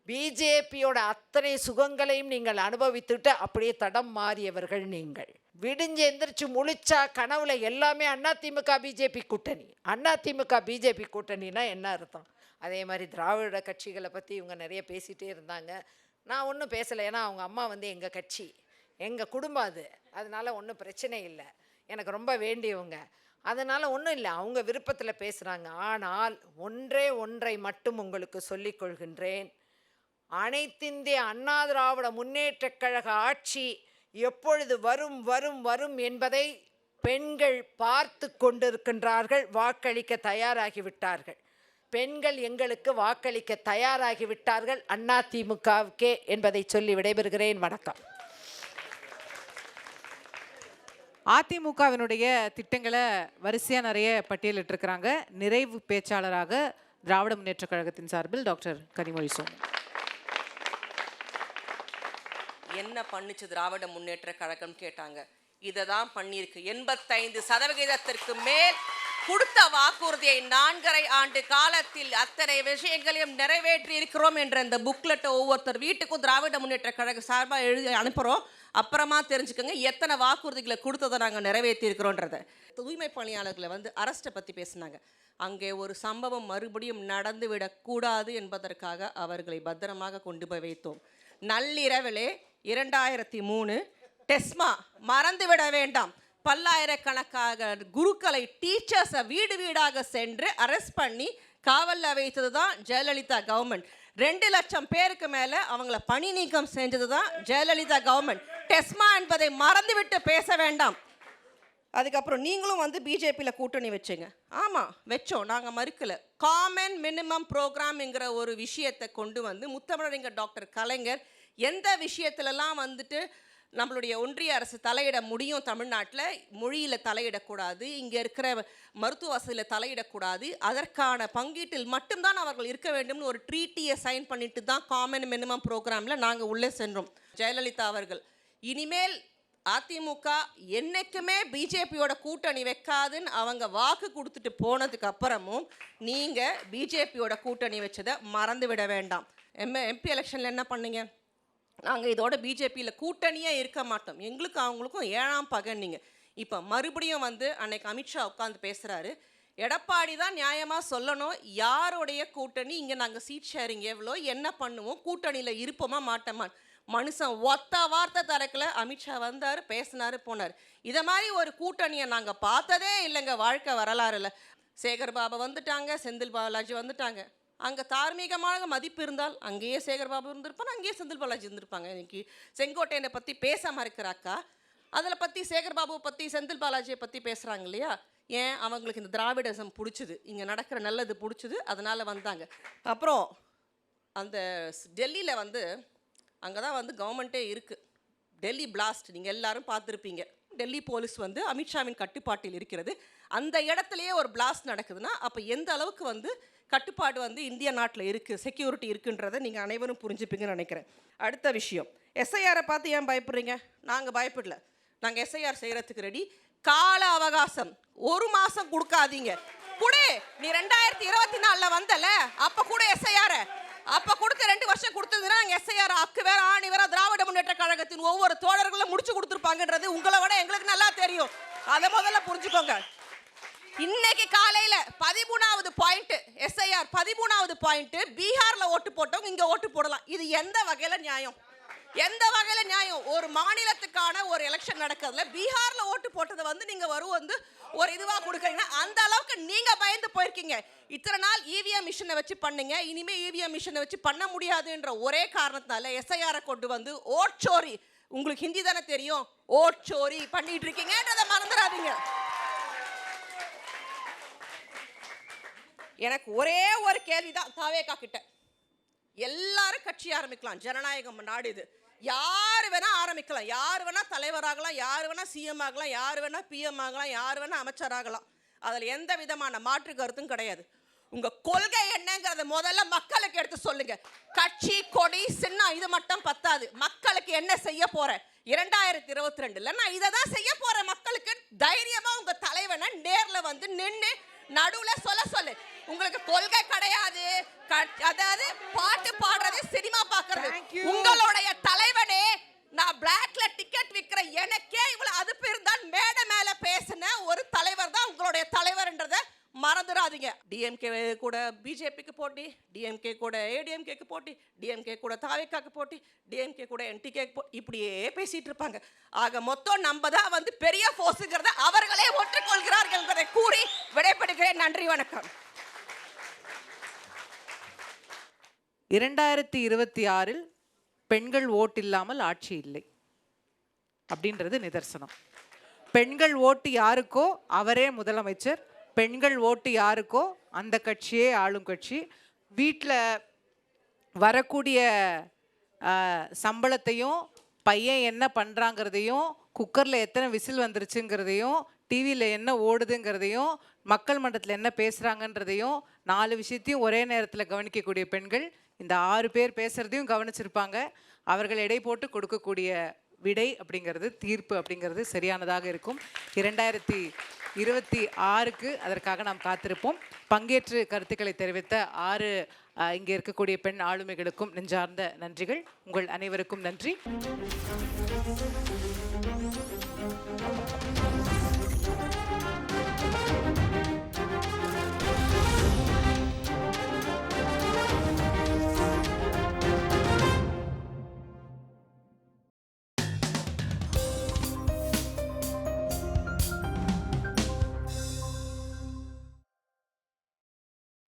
பிஜேபியோட அத்தனை சுகங்களையும் நீங்கள் அனுபவித்துட்டு அப்படியே தடம் மாறியவர்கள் நீங்கள். விடிஞ்சு எந்திரிச்சு முழிச்சா கனவுல எல்லாமே அதிமுக பிஜேபி கூட்டணி. அதிமுக பிஜேபி கூட்டணினா என்ன அர்த்தம்? அதே மாதிரி திராவிட கட்சிகளை பற்றி இவங்க நிறைய பேசிகிட்டே இருந்தாங்க. நான் ஒன்றும் பேசலை, ஏன்னா அவங்க அம்மா எங்கள் கட்சி, எங்கள் குடும்பம் அது. அதனால் ஒன்றும் பிரச்சனை இல்லை, எனக்கு ரொம்ப வேண்டியவங்க. அதனால் ஒன்றும் இல்லை, அவங்க விருப்பத்தில் பேசுகிறாங்க. ஆனால் ஒன்றை மட்டும் உங்களுக்கு சொல்லிக் கொள்கின்றேன். அனைத்திந்திய அண்ணா திராவிட முன்னேற்றக் கழக ஆட்சி எப்பொழுது வரும் வரும் வரும் என்பதை பெண்கள் பார்த்து கொண்டிருக்கின்றார்கள். வாக்களிக்க தயாராகிவிட்டார்கள். பெண்கள் எங்களுக்கு வாக்களிக்க தயாராகிவிட்டார்கள் அதிமுகவுக்கே என்பதை சொல்லி விடைபெறுகிறேன். வணக்கம். அதிமுகவினுடைய திட்டங்களை வரிசையாக நிறைய பட்டியலிட்டிருக்கிறாங்க. நிறைவு பேச்சாளராக திராவிட முன்னேற்றக் கழகத்தின் சார்பில் டாக்டர் கனிமொழி சோமு. என்ன பண்ணுச்சு திராவிட முன்னேற்ற கழகம் கேட்டாங்க. இதை தான் பண்ணியிருக்கு. 85% மேல் கொடுத்த வாக்குறுதியை 4.5 ஆண்டு காலத்தில் அத்தனை விஷயங்களையும் நிறைவேற்றி இருக்கிறோம் என்ற இந்த புக்லெட்டை ஒவ்வொருத்தர் வீட்டுக்கும் திராவிட முன்னேற்ற கழக சார்பாக எழுதி அனுப்புகிறோம். அப்புறமா தெரிஞ்சுக்கோங்க எத்தனை வாக்குறுதிகளை கொடுத்ததை நாங்கள் நிறைவேற்றி இருக்கிறோன்றதை. தூய்மை பணியாளர்களை அரெஸ்ட்டை பற்றி பேசினாங்க. அங்கே ஒரு சம்பவம் மறுபடியும் நடந்துவிடக்கூடாது என்பதற்காக அவர்களை பத்திரமாக கொண்டு போய் வைத்தோம். நள்ளிரவிலே 2003 டெஸ்மா மறந்துவிட வேண்டாம். பல்லாயிரக்கணக்காக குருக்களை டீச்சர்ஸை வீடு வீடாக சென்று அரெஸ்ட் பண்ணி காவலில் வைத்தது தான் ஜெயலலிதா கவர்மெண்ட். 2 லட்சம் பேருக்கு மேலே அவங்கள பணி நீக்கம் செஞ்சது தான் ஜெயலலிதா கவர்மெண்ட். டெஸ்மா என்பதை மறந்துவிட்டு பேச வேண்டாம். அதுக்கப்புறம் நீங்களும் பிஜேபியில் கூட்டணி வச்சுங்க. ஆமாம் வச்சோம், நாங்கள் மறுக்கலை. காமன் மினிமம் ப்ரோக்ராம்ங்கிற ஒரு விஷயத்தை கொண்டு முத்தமிழறிஞர் டாக்டர் கலைஞர் எந்த விஷயத்துலலாம் நம்மளுடைய ஒன்றிய அரசு தலையிட முடியும், தமிழ்நாட்டில் மொழியில் தலையிடக்கூடாது, இங்கே இருக்கிற மருத்துவ வசதியில் தலையிடக்கூடாது, அதற்கான பங்கீட்டில் மட்டும்தான் அவர்கள் இருக்க வேண்டும்னு ஒரு ட்ரீட்டியை சைன் பண்ணிட்டு தான் காமன் மினிமம் ப்ரோக்ராமில் நாங்கள் உள்ளே சென்றோம். ஜெயலலிதா அவர்கள் இனிமேல் அதிமுக என்னைக்குமே பிஜேபியோட கூட்டணி வைக்காதுன்னு அவங்க வாக்கு கொடுத்துட்டு போனதுக்கு அப்புறமும் நீங்கள் பிஜேபியோட கூட்டணி வச்சதை மறந்து விட வேண்டாம். எம்பி எலெக்ஷனில் என்ன பண்ணீங்க? நாங்கள் இதோட பிஜேபியில் கூட்டணியே இருக்க மாட்டோம், எங்களுக்கு அவங்களுக்கும் 7ஆம் பகன். நீங்கள் இப்போ மறுபடியும் அன்னைக்கு அமித்ஷா உட்காந்து பேசுகிறாரு. எடப்பாடி தான் நியாயமாக சொல்லணும், யாருடைய கூட்டணி, இங்கே நாங்கள் சீட் ஷேரிங் எவ்வளோ, என்ன பண்ணுவோம், கூட்டணியில் இருப்போமா மாட்டோமா. மனுஷன் ஒத்த வார்த்தை தரக்கில் அமித்ஷா வந்தார், பேசினார், போனார். இதை மாதிரி ஒரு கூட்டணியை நாங்கள் பார்த்ததே இல்லைங்க வாழ்க்கை வரலாறுல. சேகர் பாபு வந்துட்டாங்க, செந்தில் பாலாஜி வந்துட்டாங்க. அங்கே தார்மீகமாக மதிப்பு இருந்தால் அங்கேயே சேகர் பாபு இருந்திருப்பாங்க, அங்கேயே செந்தில் பாலாஜி இருந்திருப்பாங்க. இன்னைக்கு செங்கோட்டையனை பற்றி பேச மறுக்கிறாக்கா, அதில் பற்றி சேகர் பாபுவை பற்றி செந்தில் பாலாஜியை பற்றி பேசுகிறாங்க இல்லையா? ஏன்? அவங்களுக்கு இந்த திராவிடசம் பிடிச்சிது, இங்கே நடக்கிற நல்லது பிடிச்சிது, அதனால் வந்தாங்க. அப்புறம் அந்த டெல்லியில் அங்கே தான் கவர்மெண்ட்டே இருக்குது. டெல்லி பிளாஸ்ட் நீங்கள் எல்லாரும் பார்த்துருப்பீங்க. டெல்லி போலீஸ் அமித்ஷாவின் கட்டுப்பாட்டில் இருக்கிறது. அந்த இடத்துலையே ஒரு பிளாஸ்ட் நடக்குதுன்னா அப்போ எந்த அளவுக்கு கட்டுப்பாடு இந்திய நாட்டில் இருக்குது, செக்யூரிட்டி இருக்குன்றதை நீங்கள் அனைவரும் புரிஞ்சுப்பீங்கன்னு நினைக்கிறேன். அடுத்த விஷயம், எஸ்ஐஆரை பார்த்து ஏன் பயப்படுறீங்க? நாங்கள் பயப்படல, நாங்கள் எஸ்ஐஆர் செய்கிறதுக்கு ரெடி. கால அவகாசம் 1 மாதம் கொடுக்காதீங்க. கூட நீ 2024 வந்தல, அப்போ கூட எஸ்ஐஆரை அப்போ கொடுத்த 2 வருஷம் கொடுத்ததுன்னா நாங்கள் எஸ்ஐஆர் அக்கு வேற ஆணி வேற திராவிட முன்னேற்ற கழகத்தின் ஒவ்வொரு தோழர்களும் முடிச்சு கொடுத்துருப்பாங்கன்றது உங்களை விட எங்களுக்கு நல்லா தெரியும். அதை முதல்ல புரிஞ்சுக்கோங்க. இன்னைக்கு காலையில 13வது பாயிண்ட் எஸ்ஐஆர் 13வது பாயிண்ட் பீகார்ல ஓட்டு போட்டவங்க இங்க ஓட்டு போடலாம். இது எந்த வகையில நியாயம்? எந்த வகையில நியாயம்? ஒரு மாநிலத்துக்கான ஒரு எலெக்ஷன் நடக்கிறதுல பீகார்ல ஓட்டு போட்டதை நீங்க ஒரு இதுவா கொடுக்குறீங்கன்னா அந்த அளவுக்கு நீங்க பயந்து போயிருக்கீங்க. இத்தனை நாள் இவிஎம் மிஷினை வச்சு பண்ணீங்க, இனிமே இவிஎம் மிஷினை வச்சு பண்ண முடியாதுன்ற ஒரே காரணத்தினால எஸ்ஐஆரை கொண்டு ஓட்சோரி, உங்களுக்கு ஹிந்தி தானே தெரியும், ஓட்சோரி பண்ணிட்டு இருக்கீங்கன்றதை மறந்துடாதீங்க. எனக்கு ஒரே ஒரு கேள்விதான் தாவேகா கிட்ட. எல்லாரும் கட்சி ஆரம்பிக்கலாம், ஜனநாயகம் நாடு இது. யார் வேணா ஆரம்பிக்கலாம், யார் வேணா தலைவராகலாம், யார் வேணா சிஎம் ஆகலாம், யார் வேணா பிஎம் ஆகலாம், யார் வேணா அமைச்சராகலாம். அதில் எந்த விதமான மாற்று கருத்தும் கிடையாது. உங்க கொள்கை என்னங்கிறத முதல்ல மக்களுக்கு எடுத்து சொல்லுங்க. கட்சி கொடி சின்னம் இது மட்டும் பத்தாது. மக்களுக்கு என்ன செய்ய போற 2022 நான் இதை தான் செய்ய போறேன் மக்களுக்கு. தைரியமா உங்க தலைவனை நேர்ல நின்று நடுவுல சொல்ல சொல்லு. உங்களுக்கு கொள்கை கிடையாது. அதாவது பாட்டு பாடுறது, சினிமா பார்க்கறது. உங்களுடைய தலைவனே, நான் பிளாக்ல டிக்கெட் விற்கிற எனக்கே இவ்வளவு அது பேர் தான் மேடை மேல பேசின ஒரு தலைவர் தான் உங்களுடைய தலைவர்ன்றத மறந்துடாதீங்க. டிஎம்கே கூட பிஜேபிக்கு போட்டி, டிஎம்கே கூட ஏடிஎம்கேக்கு போட்டி, டிஎம்கே கூட தாவேக்காக்கு போட்டி, டிஎம்கே கூட என்டிகே இப்படியே பேசிட்டு இருப்பாங்க. ஆக மொத்தம் நம்ம தான் வந்து பெரிய போர்ஸுங்கிறத அவர்களே ஒற்றுக்கொள்கிறார்கள் என்பதை கூறி விடைபெறுகிறேன். நன்றி, வணக்கம். 2026 பெண்கள் ஓட்டு இல்லாமல் ஆட்சி இல்லை அப்படின்றது நிதர்சனம். பெண்கள் ஓட்டு யாருக்கோ அவரே முதலமைச்சர், பெண்கள் ஓட்டு யாருக்கோ அந்த கட்சியே ஆளும் கட்சி. வீட்டில் வரக்கூடிய சம்பளத்தையும், பையன் என்ன பண்ணுறாங்கிறதையும், குக்கரில் எத்தனை விசில் வந்துருச்சுங்கிறதையும், டிவியில் என்ன ஓடுதுங்கிறதையும், மக்கள் மன்றத்தில் என்ன பேசுகிறாங்கன்றதையும், 4 விஷயத்தையும் ஒரே நேரத்தில் கவனிக்கக்கூடிய பெண்கள் இந்த 6 பேர் பேசுகிறதையும் கவனிச்சிருப்பாங்க. அவர்கள் எடை போட்டு கொடுக்கக்கூடிய விடை அப்படிங்கிறது, தீர்ப்பு அப்படிங்கிறது சரியானதாக இருக்கும். 2026க்கு அதற்காக நாம் காத்திருப்போம். பங்கேற்று கருத்துக்களை தெரிவித்த 6 இங்கே இருக்கக்கூடிய பெண் ஆளுமைகளுக்கும் நெஞ்சார்ந்த நன்றிகள். உங்கள் அனைவருக்கும் நன்றி.